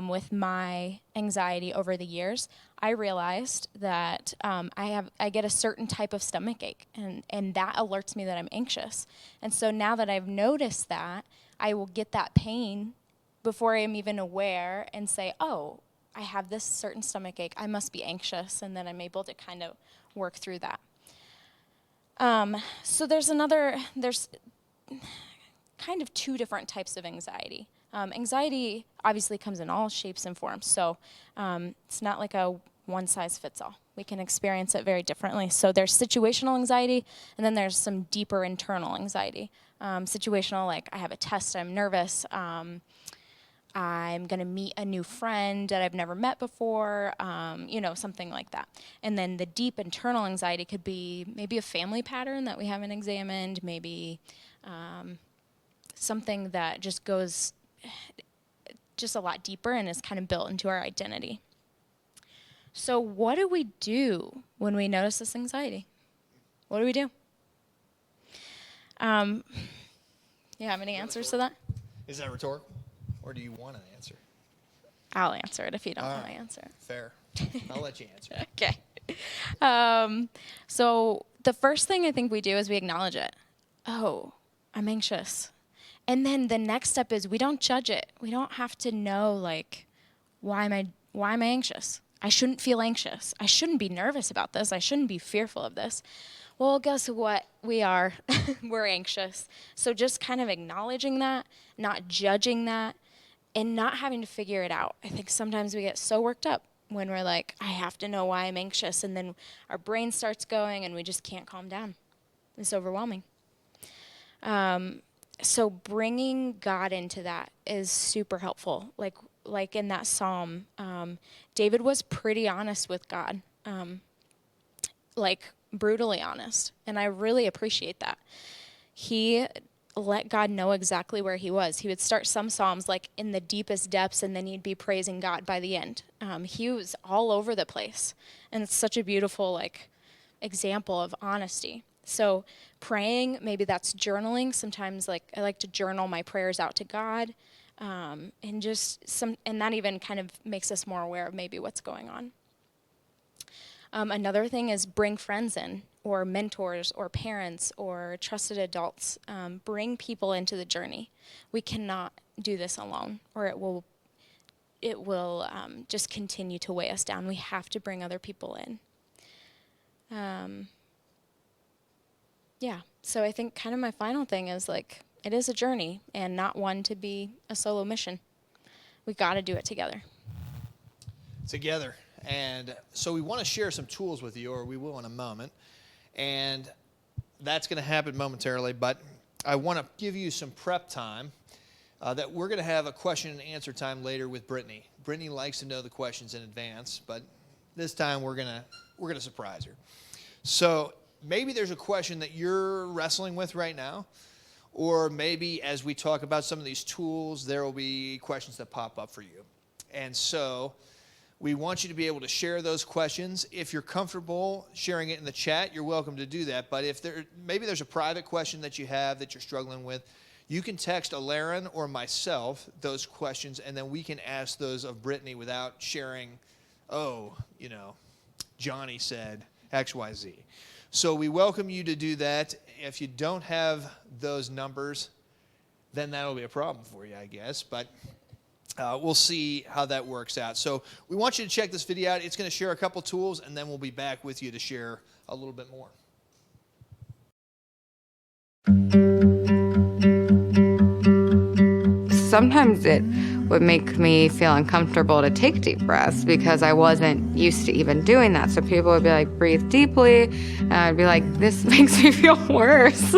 with my anxiety over the years, I realized that I get a certain type of stomach ache, and that alerts me that I'm anxious. And so now that I've noticed that, I will get that pain before I'm even aware and say, oh, I have this certain stomach ache, I must be anxious, and then I'm able to kind of work through that. So there's kind of two different types of anxiety. Anxiety obviously comes in all shapes and forms, so it's not like a one-size-fits-all. We can experience it very differently. So there's situational anxiety, and then there's some deeper internal anxiety. Situational, like I have a test, I'm nervous, I'm going to meet a new friend that I've never met before, something like that. And then the deep internal anxiety could be maybe a family pattern that we haven't examined, maybe something that just goes just a lot deeper and is kind of built into our identity. So what do we do when we notice this anxiety? What do we do? You have any answers to that? Is that rhetorical? Or do you want an answer? I'll answer it if you don't want to answer it. Fair. I'll let you answer. Okay. So the first thing I think we do is we acknowledge it. Oh, I'm anxious. And then the next step is we don't judge it. We don't have to know, like, why am I anxious? I shouldn't feel anxious. I shouldn't be nervous about this. I shouldn't be fearful of this. Well, guess what? We are. We're anxious. So just kind of acknowledging that, not judging that, and not having to figure it out. I think sometimes we get so worked up when we're like, I have to know why I'm anxious, and then our brain starts going and we just can't calm down. It's overwhelming. So bringing God into that is super helpful. Like in that psalm, David was pretty honest with God, like brutally honest, and I really appreciate that. He let God know exactly where he was. He would start some psalms like in the deepest depths, and then he'd be praising God by the end. He was all over the place, and it's such a beautiful example of honesty. So praying, maybe that's journaling. Sometimes like I like to journal my prayers out to God, and that even kind of makes us more aware of maybe what's going on. Another thing is bring friends in, or mentors, or parents, or trusted adults. Bring people into the journey. We cannot do this alone, or it will just continue to weigh us down. We have to bring other people in. Yeah, so I think kind of my final thing is like, it is a journey and not one to be a solo mission. We got to do it together. Together. And so we want to share some tools with you, or we will in a moment. And that's going to happen momentarily, but I want to give you some prep time that we're going to have a question and answer time later with Brittany. Brittany likes to know the questions in advance, but this time we're going to surprise her. So maybe there's a question that you're wrestling with right now, or maybe as we talk about some of these tools, there will be questions that pop up for you. And so we want you to be able to share those questions. If you're comfortable sharing it in the chat, you're welcome to do that. But if maybe there's a private question that you have that you're struggling with, you can text Alaren or myself those questions, and then we can ask those of Brittany without sharing, Johnny said XYZ. So we welcome you to do that. If you don't have those numbers, then that'll be a problem for you, I guess. But we'll see how that works out. So we want you to check this video out. It's going to share a couple tools, and then we'll be back with you to share a little bit more. Sometimes it would make me feel uncomfortable to take deep breaths because I wasn't used to even doing that. So people would be like, breathe deeply. And I'd be like, this makes me feel worse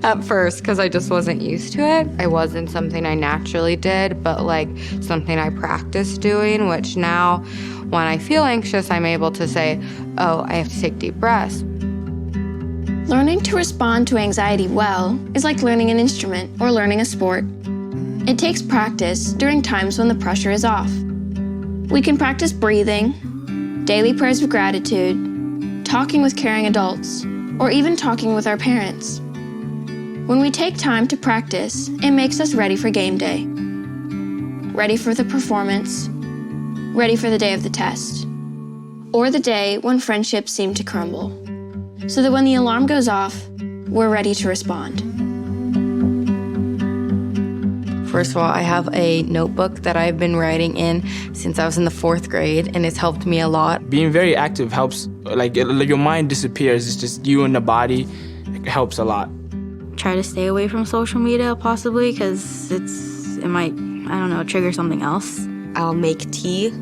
at first because I just wasn't used to it. It wasn't something I naturally did, but like something I practiced doing, which now when I feel anxious, I'm able to say, oh, I have to take deep breaths. Learning to respond to anxiety well is like learning an instrument or learning a sport. It takes practice during times when the pressure is off. We can practice breathing, daily prayers of gratitude, talking with caring adults, or even talking with our parents. When we take time to practice, it makes us ready for game day, ready for the performance, ready for the day of the test, or the day when friendships seem to crumble, so that when the alarm goes off, we're ready to respond. First of all, I have a notebook that I've been writing in since I was in the 4th grade, and it's helped me a lot. Being very active helps, like your mind disappears, it's just you and the body, it helps a lot. Try to stay away from social media possibly because it might, trigger something else. I'll make tea.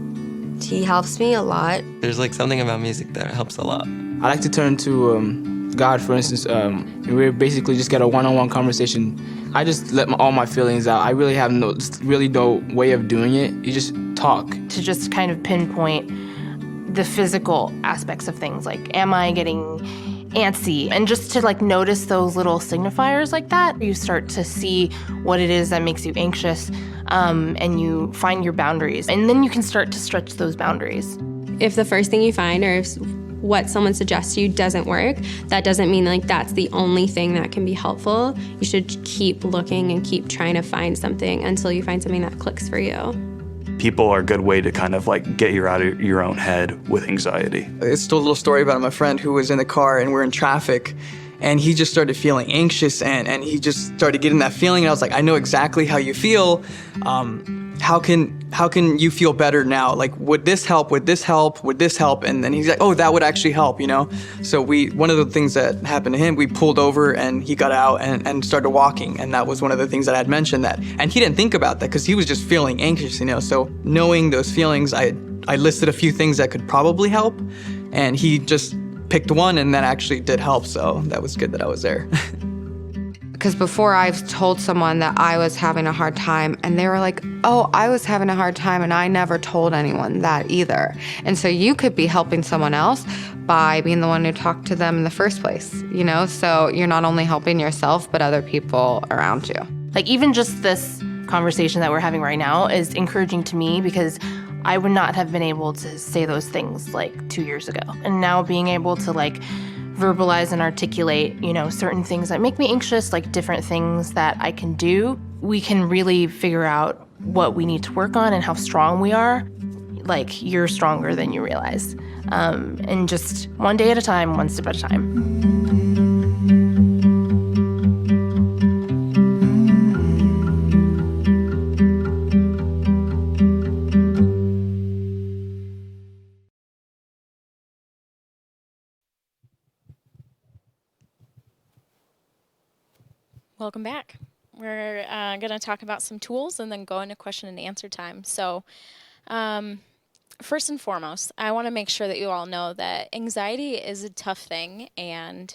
Tea helps me a lot. There's like something about music that helps a lot. I like to turn to God, for instance, and we basically just get a one-on-one conversation. I just let all my feelings out. I really have no way of doing it. You just talk. To just kind of pinpoint the physical aspects of things, like am I getting antsy? And just to like notice those little signifiers like that, you start to see what it is that makes you anxious, and you find your boundaries. And then you can start to stretch those boundaries. If the first thing you find or if what someone suggests to you doesn't work, that doesn't mean like that's the only thing that can be helpful. You should keep looking and keep trying to find something until you find something that clicks for you. People are a good way to kind of like get you out of your own head with anxiety. It's a little story about my friend who was in the car and we're in traffic and he just started feeling anxious and he just started getting that feeling and I was like, I know exactly how you feel. How can you feel better now? Like, would this help? Would this help? Would this help? And then he's like, oh, that would actually help, So one of the things that happened to him, we pulled over and he got out and started walking. And that was one of the things that I had mentioned and he didn't think about that because he was just feeling anxious, So knowing those feelings, I listed a few things that could probably help and he just picked one and that actually did help. So that was good that I was there. Because before I've told someone that I was having a hard time and they were like, oh, I was having a hard time and I never told anyone that either. And so you could be helping someone else by being the one who talked to them in the first place, So you're not only helping yourself, but other people around you. Like even just this conversation that we're having right now is encouraging to me because I would not have been able to say those things like 2 years ago. And now being able to like verbalize and articulate, certain things that make me anxious, like different things that I can do, we can really figure out what we need to work on and how strong we are. Like, you're stronger than you realize. And just one day at a time, one step at a time. Welcome back. We're going to talk about some tools and then go into question and answer time. So first and foremost, I want to make sure that you all know that anxiety is a tough thing, and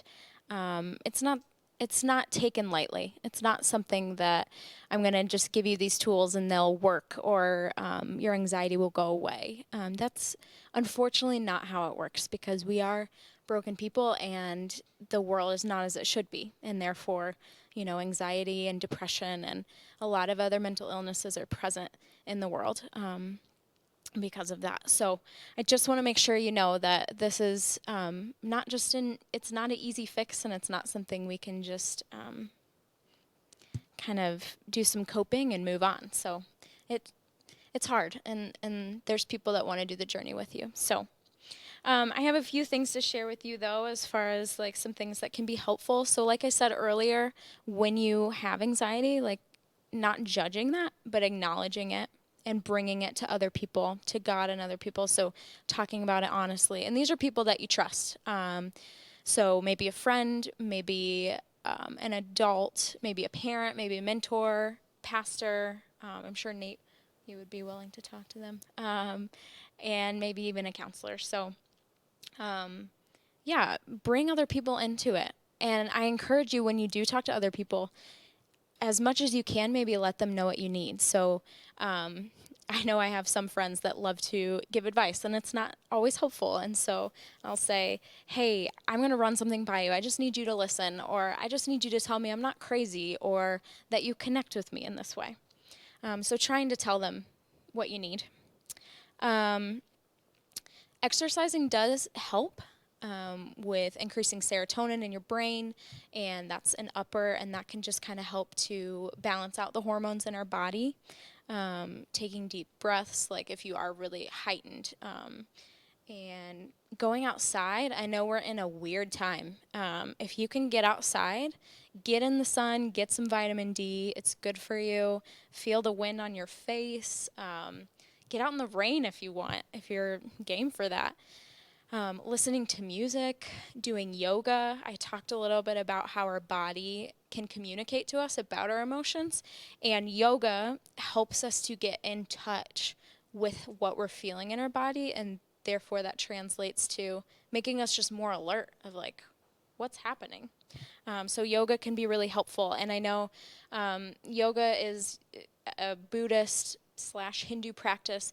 it's not taken lightly. It's not something that I'm going to just give you these tools and they'll work, or your anxiety will go away. That's unfortunately not how it works, because we are broken people and the world is not as it should be, and therefore, anxiety and depression and a lot of other mental illnesses are present in the world because of that. So I just want to make sure you know that this is it's not an easy fix, and it's not something we can just kind of do some coping and move on. So it's hard, and there's people that want to do the journey with you. So I have a few things to share with you, though, as far as like some things that can be helpful. So like I said earlier, when you have anxiety, like not judging that, but acknowledging it and bringing it to other people, to God and other people. So talking about it honestly. And these are people that you trust. So maybe a friend, maybe an adult, maybe a parent, maybe a mentor, pastor. I'm sure Nate, you would be willing to talk to them. And maybe even a counselor. So bring other people into it. And I encourage you, when you do talk to other people, as much as you can, maybe let them know what you need. So I know I have some friends that love to give advice, and it's not always helpful. And so I'll say, hey, I'm going to run something by you. I just need you to listen, or I just need you to tell me I'm not crazy, or that you connect with me in this way. So trying to tell them what you need. Exercising does help with increasing serotonin in your brain, and that's an upper, and that can just kind of help to balance out the hormones in our body. Taking deep breaths, like if you are really heightened, and going outside. I know we're in a weird time. If you can get outside, get in the sun, get some vitamin D. It's good for you. Feel the wind on your face. Get out in the rain if you want, if you're game for that. Listening to music, doing yoga. I talked a little bit about how our body can communicate to us about our emotions, and yoga helps us to get in touch with what we're feeling in our body, and therefore that translates to making us just more alert of like, what's happening. So yoga can be really helpful, and I know yoga is a Buddhist / Hindu practice.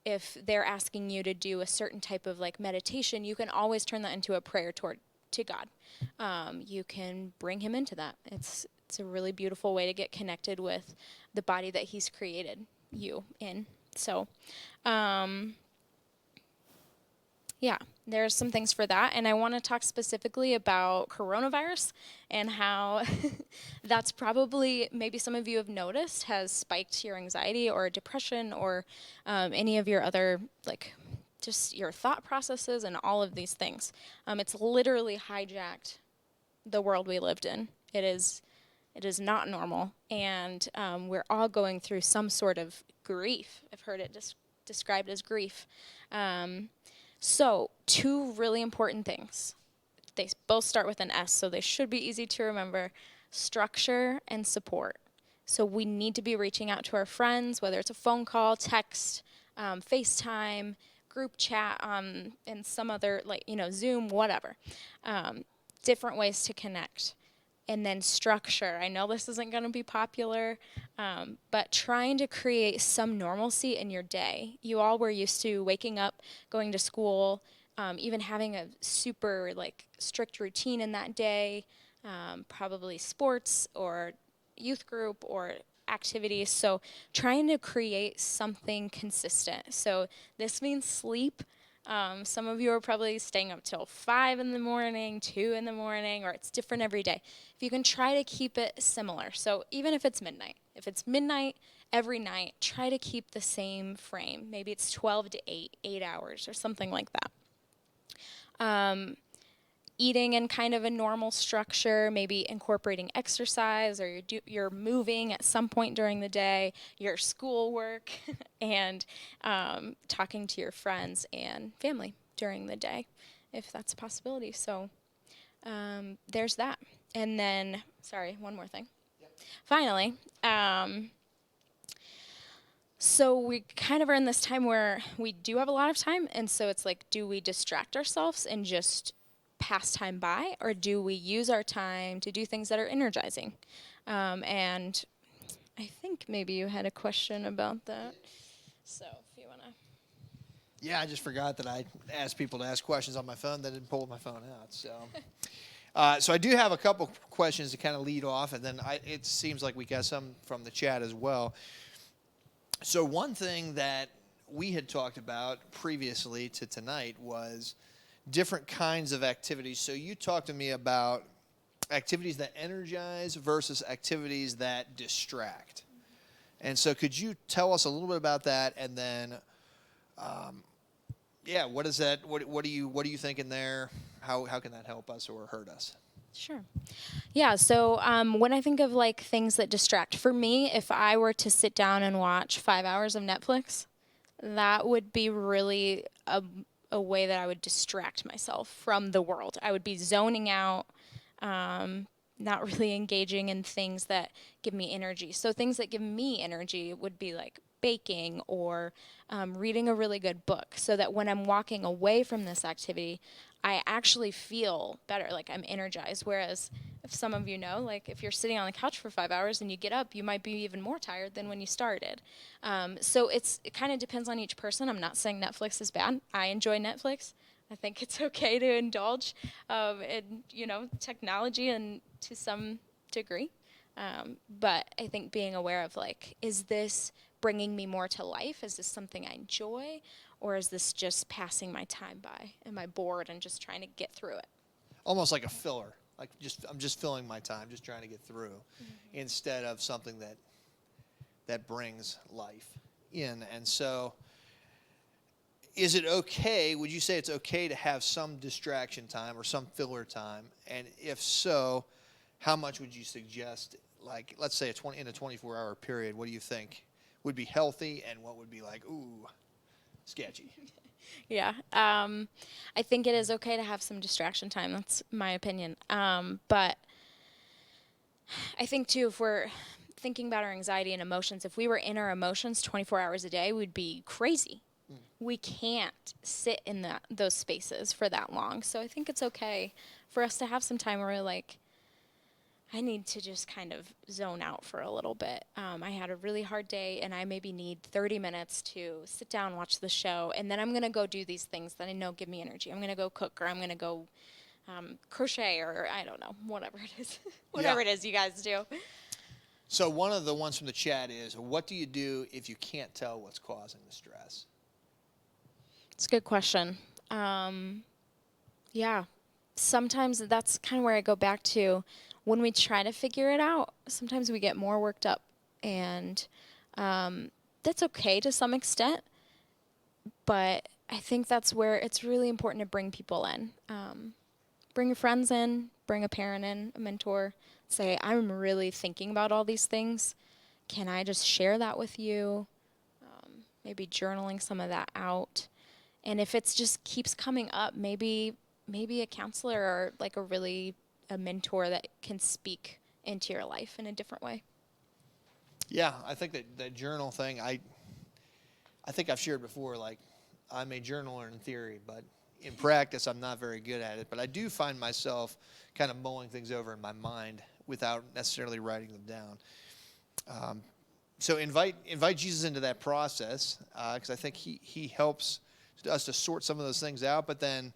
If they're asking you to do a certain type of like meditation, you can always turn that into a prayer to God. You can bring him into that. It's a really beautiful way to get connected with the body that he's created you in. So, there's some things for that. And I want to talk specifically about coronavirus and how that's probably, maybe some of you have noticed, has spiked your anxiety or depression or any of your other, like, just your thought processes and all of these things. It's literally hijacked the world we lived in. It is not normal. And we're all going through some sort of grief. I've heard it described as grief. So, two really important things. They both start with an S, so they should be easy to remember. Structure and support. So we need to be reaching out to our friends, whether it's a phone call, text, FaceTime, group chat, and some other, Zoom, whatever. Different ways to connect. And then structure. I know this isn't going to be popular, but trying to create some normalcy in your day. You all were used to waking up, going to school, even having a super strict routine in that day, probably sports or youth group or activities. So trying to create something consistent. So this means sleep, Some of you are probably staying up till 5 in the morning, 2 in the morning, or it's different every day. If you can try to keep it similar, so even if it's midnight every night, try to keep the same frame. Maybe it's 12 to 8 hours or something like that. Eating in kind of a normal structure, maybe incorporating exercise, or you're moving at some point during the day, your schoolwork, and talking to your friends and family during the day, if that's a possibility. So there's that. And then, sorry, one more thing. Finally, so we kind of are in this time where we do have a lot of time, and so it's like, do we distract ourselves and just pass time by, or do we use our time to do things that are energizing? And I think maybe you had a question about that. So if you want to. Yeah, I just forgot that I asked people to ask questions on my phone. That didn't pull my phone out. So, so I do have a couple questions to kind of lead off, and then it seems like we got some from the chat as well. So one thing that we had talked about previously to tonight was different kinds of activities. So you talked to me about activities that energize versus activities that distract. And so could you tell us a little bit about that? And then, what is that? What are you thinking there? How can that help us or hurt us? Sure. Yeah, so when I think of like things that distract, for me, if I were to sit down and watch 5 hours of Netflix, that would be really a way that I would distract myself from the world. I would be zoning out, not really engaging in things that give me energy. So things that give me energy would be like baking or reading a really good book, so that when I'm walking away from this activity, I actually feel better, like I'm energized. Whereas if some of you know, like if you're sitting on the couch for 5 hours and you get up, you might be even more tired than when you started. So it kind of depends on each person. I'm not saying Netflix is bad. I enjoy Netflix. I think it's okay to indulge in, technology and to some degree. But I think being aware of like, is this bringing me more to life? Is this something I enjoy? Or is this just passing my time by? Am I bored and just trying to get through it? Almost like a filler. Like I'm just filling my time, just trying to get through, instead of something that brings life in. And so, is it okay? Would you say it's okay to have some distraction time or some filler time? And if so, how much would you suggest? Like, let's say in a 24-hour period, what do you think would be healthy, and what would be like, ooh, sketchy? Yeah, I think it is okay to have some distraction time. That's my opinion. But I think, too, if we're thinking about our anxiety and emotions, if we were in our emotions 24 hours a day, we'd be crazy. We can't sit in those spaces for that long. So I think it's okay for us to have some time where we're like, I need to just kind of zone out for a little bit. I had a really hard day, and I maybe need 30 minutes to sit down, watch the show, and then I'm going to go do these things that I know give me energy. I'm going to go cook, or I'm going to go crochet, or I don't know, whatever it is. Whatever it is you guys do. So one of the ones from the chat is, what do you do if you can't tell what's causing the stress? It's a good question. Yeah. Sometimes that's kind of where I go back to when we try to figure it out. Sometimes we get more worked up, and that's okay to some extent. But I think that's where it's really important to bring people in. Bring your friends in, bring a parent in, a mentor. Say, I'm really thinking about all these things. Can I just share that with you? Maybe journaling some of that out. And if it's just keeps coming up, maybe a counselor or like a mentor that can speak into your life in a different way. Yeah, I think that journal thing, I think I've shared before, like I'm a journaler in theory, but in practice I'm not very good at it. But I do find myself kind of mulling things over in my mind without necessarily writing them down. So invite Jesus into that process, because I think he helps us to sort some of those things out, but then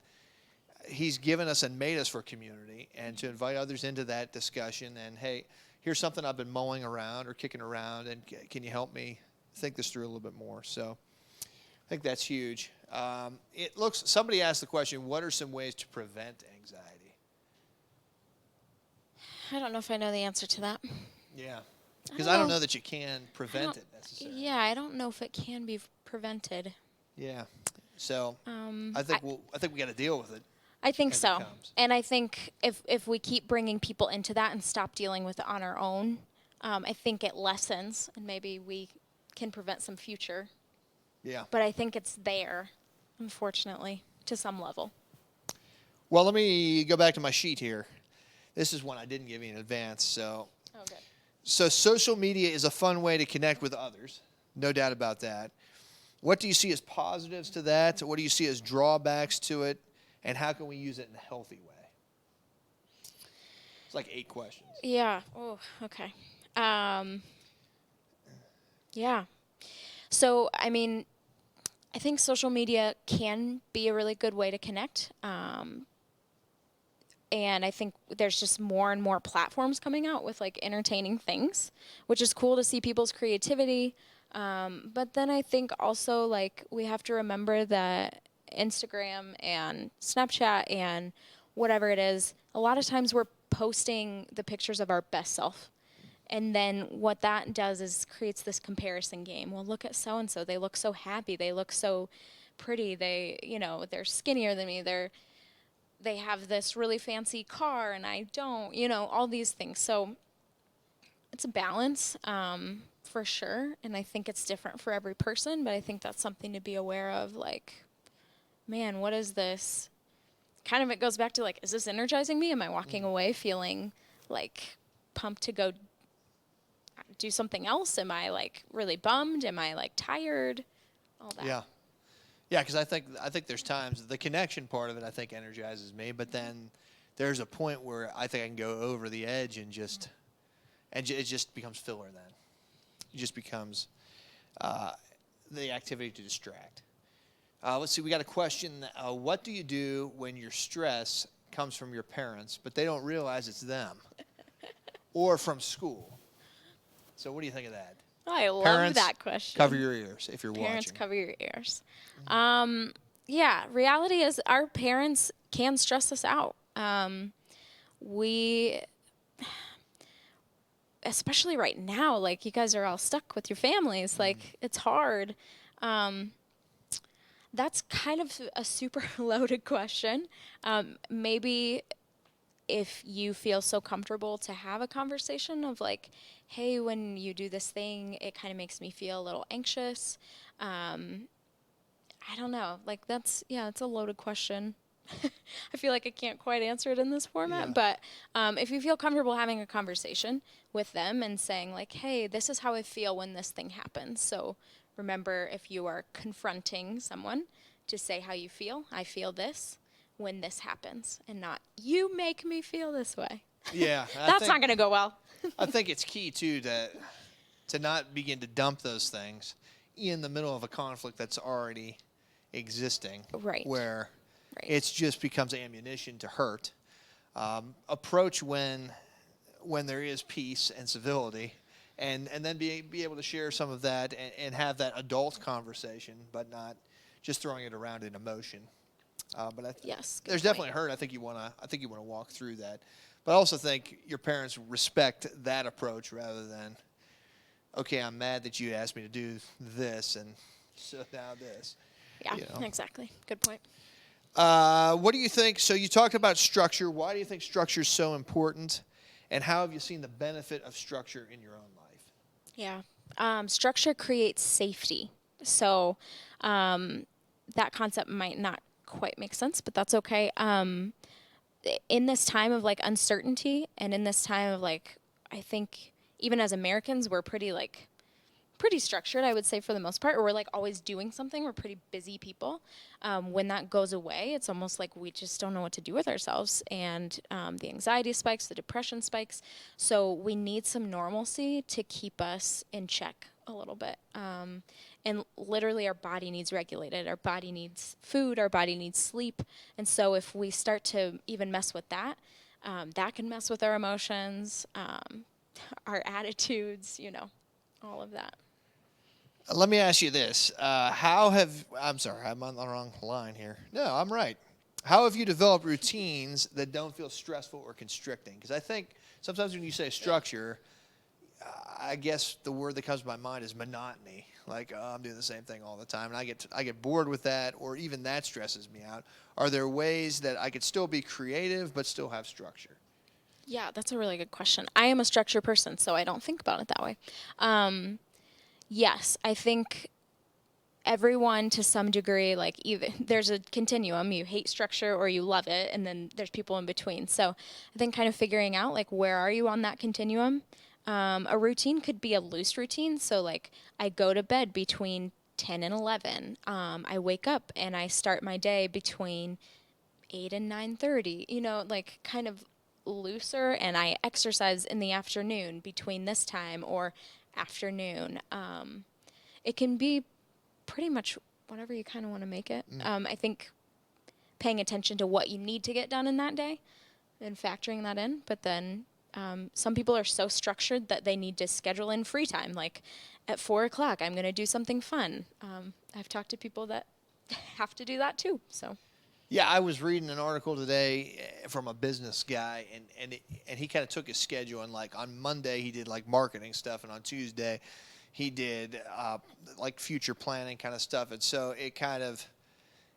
he's given us and made us for community, and to invite others into that discussion. And hey, here's something I've been mulling around or kicking around, and can you help me think this through a little bit more? So I think that's huge. Somebody asked the question, what are some ways to prevent anxiety? I don't know if I know the answer to that. Yeah. Because I don't know that you can prevent it necessarily. Yeah, I don't know if it can be prevented. Yeah. So I think we got to deal with it. I think as it so. comes. And I think if we keep bringing people into that and stop dealing with it on our own, I think it lessens and maybe we can prevent some future. Yeah. But I think it's there, unfortunately, to some level. Well, let me go back to my sheet here. This is one I didn't give you in advance. So, So social media is a fun way to connect with others. No doubt about that. What do you see as positives to that? What do you see as drawbacks to it? And how can we use it in a healthy way? It's like 8 questions. Yeah. Oh, okay. Yeah. So, I mean, I think social media can be a really good way to connect. And I think there's just more and more platforms coming out with like entertaining things, which is cool to see people's creativity. But then I think also like we have to remember that Instagram and Snapchat and whatever it is, a lot of times we're posting the pictures of our best self. And then what that does is creates this comparison game. Well, look at so-and-so. They look so happy. They look so pretty. They're skinnier than me. They have this really fancy car and I don't, all these things. So it's a balance for sure. And I think it's different for every person, but I think that's something to be aware of. Like, man, what is this? Kind of it goes back to like, is this energizing me? Am I walking away feeling like pumped to go do something else? Am I like really bummed? Am I like tired? All that. Yeah. Yeah, because I think there's times the connection part of it I think energizes me, but then there's a point where I think I can go over the edge and it just becomes filler. Then it just becomes the activity to distract. Let's see, we got a question. What do you do when your stress comes from your parents, but they don't realize it's them, or from school? So what do you think of that? I love Parents, that question. cover your ears if you're Parents, watching. cover your ears. Yeah, reality is our parents can stress us out. Especially right now, like you guys are all stuck with your families. Like it's hard. That's kind of a super loaded question. Maybe if you feel so comfortable to have a conversation of like, hey, when you do this thing, it kind of makes me feel a little anxious. I don't know. Like it's a loaded question. I feel like I can't quite answer it in this format, but if you feel comfortable having a conversation with them and saying like, hey, this is how I feel when this thing happens. So remember, if you are confronting someone, to say how you feel. I feel this when this happens, and not you make me feel this way. Yeah. That's not going to go well. I think it's key, too, to not begin to dump those things in the middle of a conflict that's already existing. Right. Where it just becomes ammunition to hurt. Approach when there is peace and civility, and then be able to share some of that and have that adult conversation, but not just throwing it around in emotion. But there's definitely hurt. I think you want to walk through that. But I also think your parents respect that approach rather than, okay, I'm mad that you asked me to do this, and so now this. Yeah, exactly. Good point. What do you think? So you talked about structure. Why do you think structure is so important? And how have you seen the benefit of structure in your own life? Yeah. Structure creates safety. So that concept might not quite make sense, but that's okay. In this time of like uncertainty and in this time of like, I think even as Americans, we're pretty structured, I would say, for the most part, or we're like always doing something. We're pretty busy people. When that goes away, it's almost like we just don't know what to do with ourselves. And the anxiety spikes, the depression spikes. So we need some normalcy to keep us in check a little bit. And literally our body needs regulated. Our body needs food. Our body needs sleep. And so if we start to even mess with that, that can mess with our emotions, our attitudes, all of that. Let me ask you this. I'm sorry, I'm on the wrong line here. No, I'm right. How have you developed routines that don't feel stressful or constricting? Because I think sometimes when you say structure, I guess the word that comes to my mind is monotony. Like, oh, I'm doing the same thing all the time, and I get bored with that, or even that stresses me out. Are there ways that I could still be creative but still have structure? Yeah, that's a really good question. I am a structure person, so I don't think about it that way. Yes, I think everyone to some degree, like either there's a continuum, you hate structure or you love it, and then there's people in between. So I think kind of figuring out like where are you on that continuum. A routine could be a loose routine, so like I go to bed between 10 and 11. I wake up and I start my day between 8 and 9:30, like kind of looser, and I exercise in the afternoon between this time or afternoon. It can be pretty much whatever you kind of want to make it. I think paying attention to what you need to get done in that day and factoring that in. But then some people are so structured that they need to schedule in free time. Like at 4 o'clock, I'm going to do something fun. I've talked to people that have to do that too. So. Yeah, I was reading an article today from a business guy, and he kind of took his schedule, and like on Monday he did like marketing stuff, and on Tuesday he did like future planning kind of stuff. And so it kind of,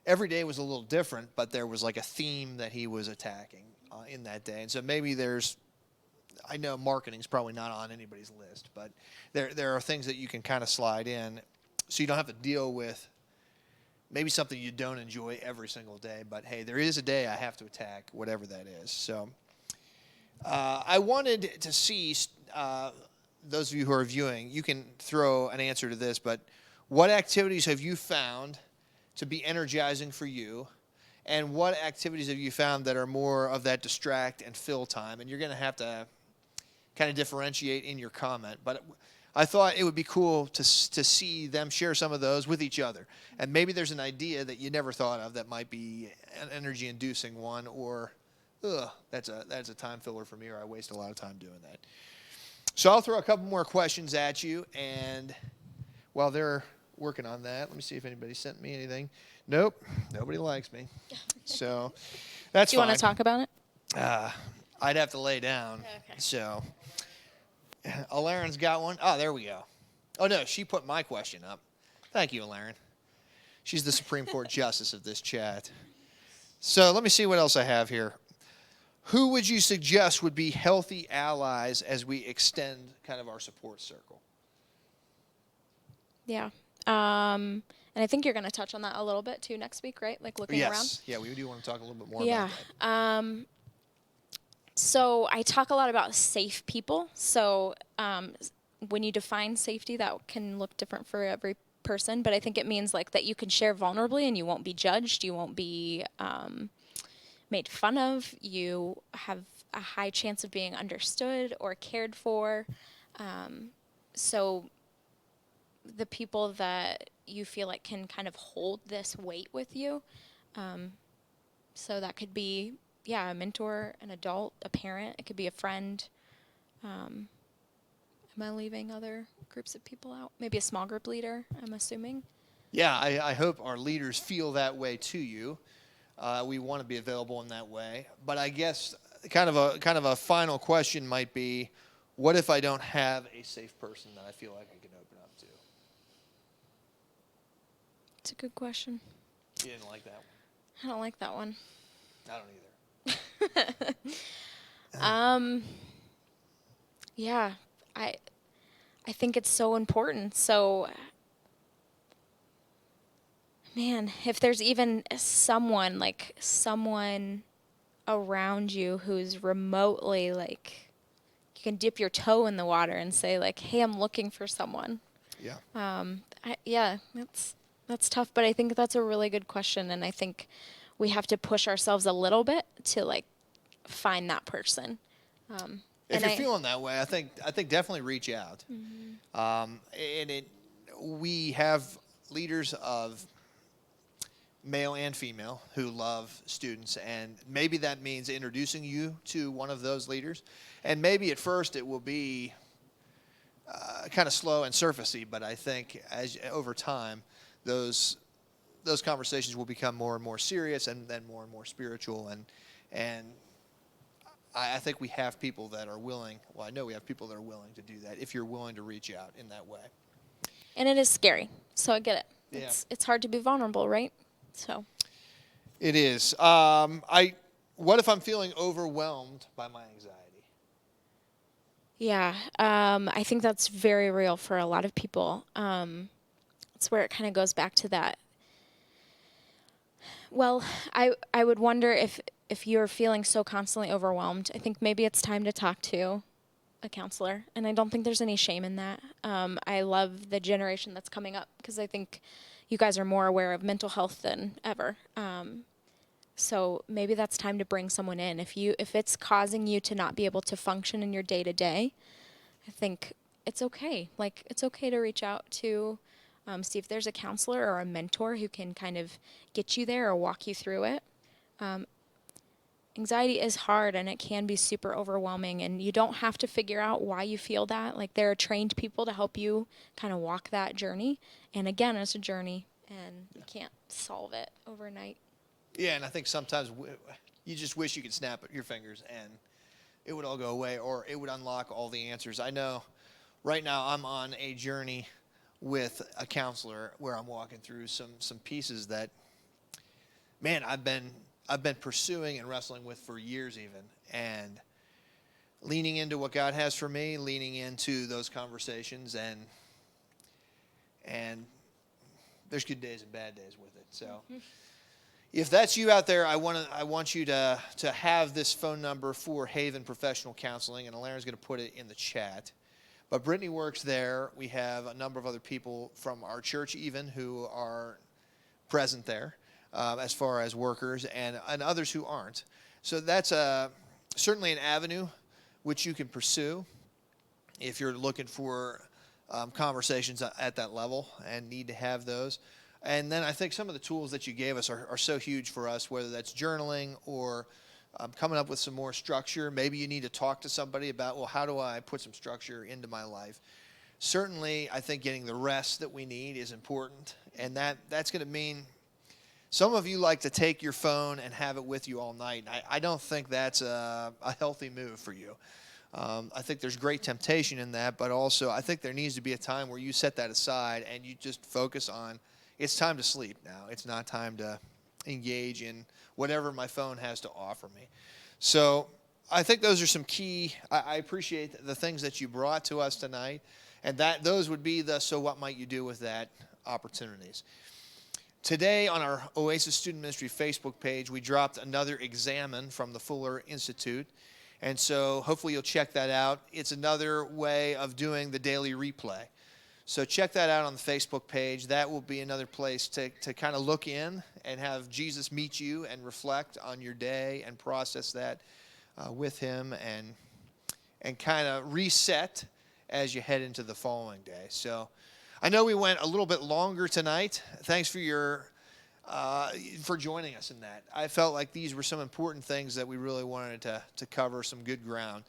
every day was a little different, but there was like a theme that he was attacking in that day. And so maybe I know marketing's probably not on anybody's list, but there are things that you can kind of slide in so you don't have to deal with maybe something you don't enjoy every single day. But hey, there is a day I have to attack, whatever that is. So I wanted to see, those of you who are viewing, you can throw an answer to this, but what activities have you found to be energizing for you? And what activities have you found that are more of that distract and fill time? And you're going to have to kind of differentiate in your comment. But I thought it would be cool to see them share some of those with each other. And maybe there's an idea that you never thought of that might be an energy-inducing one, or, that's a time filler for me, or I waste a lot of time doing that. So I'll throw a couple more questions at you, and while they're working on that, let me see if anybody sent me anything. Nope, nobody likes me. So that's fine. Do you want to talk about it? I'd have to lay down. Okay. So Alaren's got one. Oh, there we go. Oh, no, she put my question up. Thank you, Alaren. She's the Supreme Court Justice of this chat. So let me see what else I have here. Who would you suggest would be healthy allies as we extend kind of our support circle? Yeah. And I think you're going to touch on that a little bit too next week, right? Like looking around. Yes. Yeah, we do want to talk a little bit more about that. So I talk a lot about safe people. So when you define safety, that can look different for every person, but I think it means like that you can share vulnerably and you won't be judged. You won't be made fun of. You have a high chance of being understood or cared for. So the people that you feel like can kind of hold this weight with you. So that could be, a mentor, an adult, a parent. It could be a friend. Am I leaving other groups of people out? Maybe a small group leader, I'm assuming. Yeah, I hope our leaders feel that way to you. We want to be available in that way. But I guess kind of a final question might be, what if I don't have a safe person that I feel like I can open up to? It's a good question. You didn't like that one? I don't like that one. I don't either. Yeah, I think it's so important. So, man, if there's even someone around you who's remotely like, you can dip your toe in the water and say like, hey, I'm looking for someone. Yeah. That's tough, but I think that's a really good question, and I think we have to push ourselves a little bit to like find that person. If you're feeling that way, I think definitely reach out. Mm-hmm. We have leaders of male and female who love students, and maybe that means introducing you to one of those leaders. And maybe at first it will be kind of slow and surfacey, but I think as over time, those conversations will become more and more serious, and then more and more spiritual, and I think we have people that are willing. Well, I know we have people that are willing to do that if you're willing to reach out in that way. And it is scary, so I get it. Yeah. It's hard to be vulnerable, right? So. It is. What if I'm feeling overwhelmed by my anxiety? Yeah, I think that's very real for a lot of people. It's where it kind of goes back to that. Well, I would wonder if you're feeling so constantly overwhelmed, I think maybe it's time to talk to a counselor. And I don't think there's any shame in that. I love the generation that's coming up because I think you guys are more aware of mental health than ever. So maybe that's time to bring someone in. If it's causing you to not be able to function in your day-to-day, I think it's okay. Like, it's okay to reach out to see if there's a counselor or a mentor who can kind of get you there or walk you through it. Anxiety is hard and it can be super overwhelming, and you don't have to figure out why you feel that. Like, there are trained people to help you kind of walk that journey. And again, it's a journey and you can't solve it overnight. Yeah, and I think sometimes you just wish you could snap your fingers and it would all go away, or it would unlock all the answers. I know right now I'm on a journey with a counselor where I'm walking through some pieces that, man, I've been pursuing and wrestling with for years even, and leaning into what God has for me, leaning into those conversations, and there's good days and bad days with it. So if that's you out there, I want you to have this phone number for Haven Professional Counseling, and Alara's going to put it in the chat. But Brittany works there. We have a number of other people from our church even who are present there as far as workers, and others who aren't. So that's certainly an avenue which you can pursue if you're looking for conversations at that level and need to have those. And then I think some of the tools that you gave us are so huge for us, whether that's journaling or coming up with some more structure. Maybe you need to talk to somebody about, well, how do I put some structure into my life? Certainly, I think getting the rest that we need is important. And that's going to mean some of you like to take your phone and have it with you all night. I don't think that's a healthy move for you. I think there's great temptation in that, but also I think there needs to be a time where you set that aside and you just focus on, it's time to sleep now. It's not time to engage in whatever my phone has to offer me. So I think those are some key, I appreciate the things that you brought to us tonight, and those would be the so what might you do with that opportunities. Today on our Oasis Student Ministry Facebook page, we dropped another examine from the Fuller Institute, and so hopefully you'll check that out. It's another way of doing the daily replay. So check that out on the Facebook page. That will be another place to kind of look in and have Jesus meet you and reflect on your day and process that with him and kind of reset as you head into the following day. So I know we went a little bit longer tonight. Thanks for for joining us in that. I felt like these were some important things that we really wanted to cover, some good ground.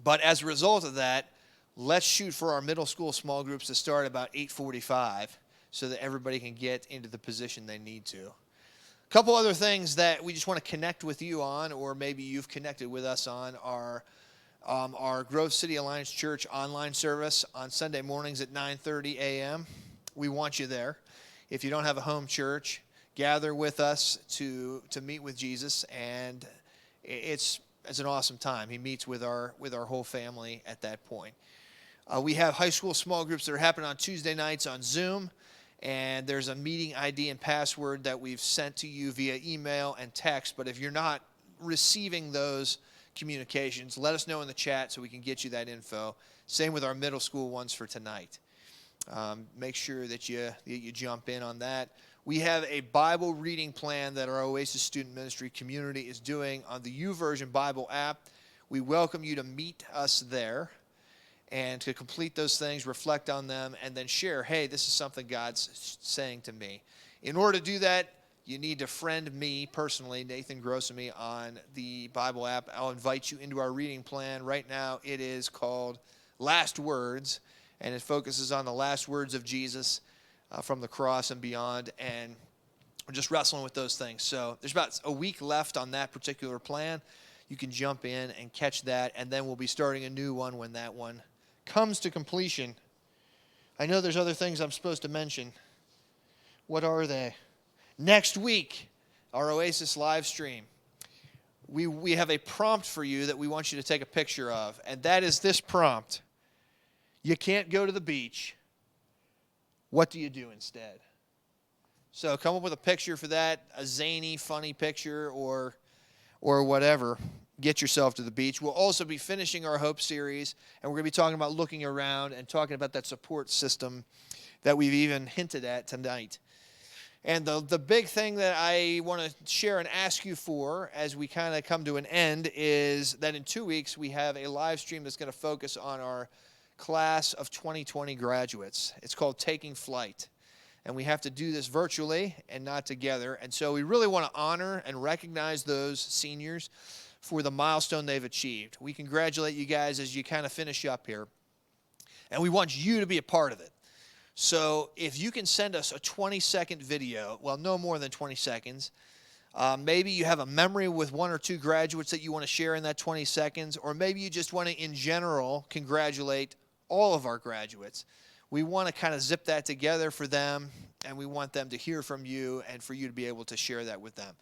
But as a result of that, let's shoot for our middle school small groups to start about 8:45 so that everybody can get into the position they need to. A couple other things that we just want to connect with you on, or maybe you've connected with us on, are our Grove City Alliance Church online service on Sunday mornings at 9:30 a.m. We want you there. If you don't have a home church, gather with us to meet with Jesus, and it's an awesome time. He meets with our whole family at that point. We have high school small groups that are happening on Tuesday nights on Zoom, and there's a meeting ID and password that we've sent to you via email and text. But if you're not receiving those communications, let us know in the chat so we can get you that info. Same with our middle school ones for tonight. Make sure that you jump in on that. We have a Bible reading plan that our Oasis Student Ministry community is doing on the YouVersion Bible app. We welcome you to meet us there and to complete those things, reflect on them, and then share, hey, this is something God's saying to me. In order to do that, you need to friend me personally, Nathan Grossamy, on the Bible app. I'll invite you into our reading plan. Right now, it is called last words, and it focuses on the last words of Jesus from the cross and beyond, and we're just wrestling with those things. So there's about a week left on that particular plan. You can jump in and catch that, and then we'll be starting a new one when that one comes to completion. I know there's other things I'm supposed to mention. What are they? Next week, our Oasis live stream. We have a prompt for you that we want you to take a picture of, and that is this prompt. You can't go to the beach. What do you do instead? So come up with a picture for that, a zany, funny picture or whatever. Get yourself to the beach. We'll also be finishing our Hope series, and we're going to be talking about looking around and talking about that support system that we've even hinted at tonight. And the big thing that I want to share and ask you for as we kind of come to an end is that in 2 weeks we have a live stream that's going to focus on our class of 2020 graduates. It's called Taking Flight. And we have to do this virtually and not together. And so we really want to honor and recognize those seniors for the milestone they've achieved. We congratulate you guys as you kind of finish up here. And we want you to be a part of it. So if you can send us a 20-second video, well, no more than 20 seconds. Maybe you have a memory with one or two graduates that you want to share in that 20 seconds, or maybe you just want to, in general, congratulate all of our graduates. We want to kind of zip that together for them, and we want them to hear from you and for you to be able to share that with them.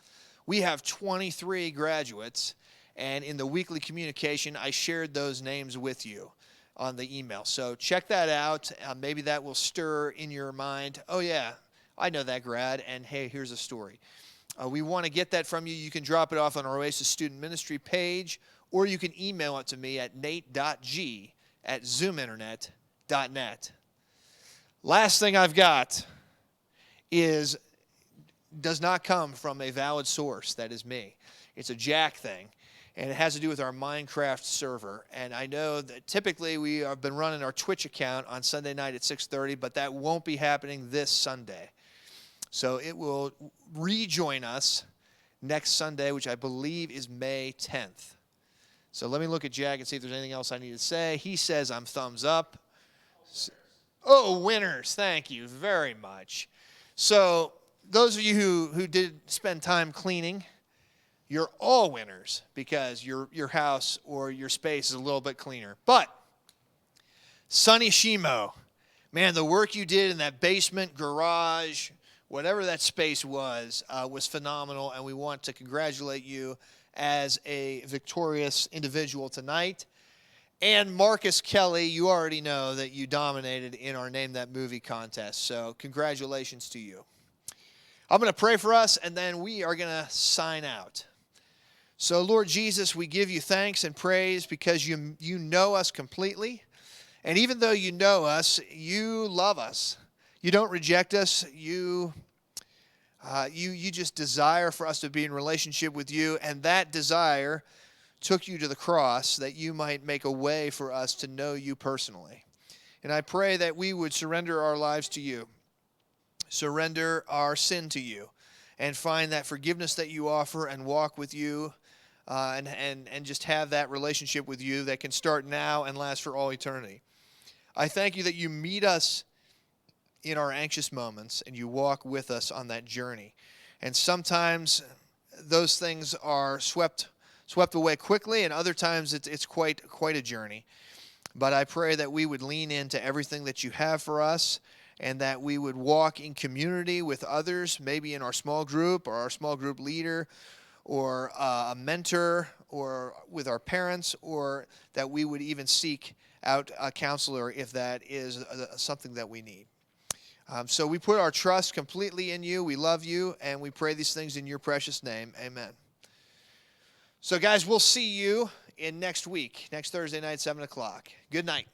We have 23 graduates, and in the weekly communication, I shared those names with you on the email. So check that out. Maybe that will stir in your mind, oh yeah, I know that grad, and hey, here's a story. We want to get that from you. You can drop it off on our Oasis Student Ministry page, or you can email it to me at nate.g@zoominternet.net. Last thing I've got does not come from a valid source. That is me. It's a Jack thing, and it has to do with our Minecraft server. And I know that typically we have been running our Twitch account on Sunday night at 6:30, but that won't be happening this Sunday. So it will rejoin us next Sunday, which I believe is May 10th. So let me look at Jack and see if there's anything else I need to say. He says I'm thumbs up. Oh, winners. Thank you very much. So those of you who did spend time cleaning, you're all winners because your house or your space is a little bit cleaner. But Sonny Shimo, man, the work you did in that basement, garage, whatever that space was phenomenal, and we want to congratulate you as a victorious individual tonight. And Marcus Kelly, you already know that you dominated in our Name That Movie contest, so congratulations to you. I'm going to pray for us, and then we are going to sign out. So, Lord Jesus, we give you thanks and praise because you know us completely. And even though you know us, you love us. You don't reject us. You just desire for us to be in relationship with you, and that desire took you to the cross that you might make a way for us to know you personally. And I pray that we would surrender our lives to you, surrender our sin to you, and find that forgiveness that you offer and walk with you and just have that relationship with you that can start now and last for all eternity. I thank you that you meet us in our anxious moments and you walk with us on that journey. And sometimes those things are swept away quickly, and other times it's quite a journey. But I pray that we would lean into everything that you have for us, and that we would walk in community with others, maybe in our small group or our small group leader or a mentor or with our parents, or that we would even seek out a counselor if that is something that we need. So we put our trust completely in you. We love you, and we pray these things in your precious name. Amen. So, guys, we'll see you in next week, next Thursday night, 7 o'clock. Good night.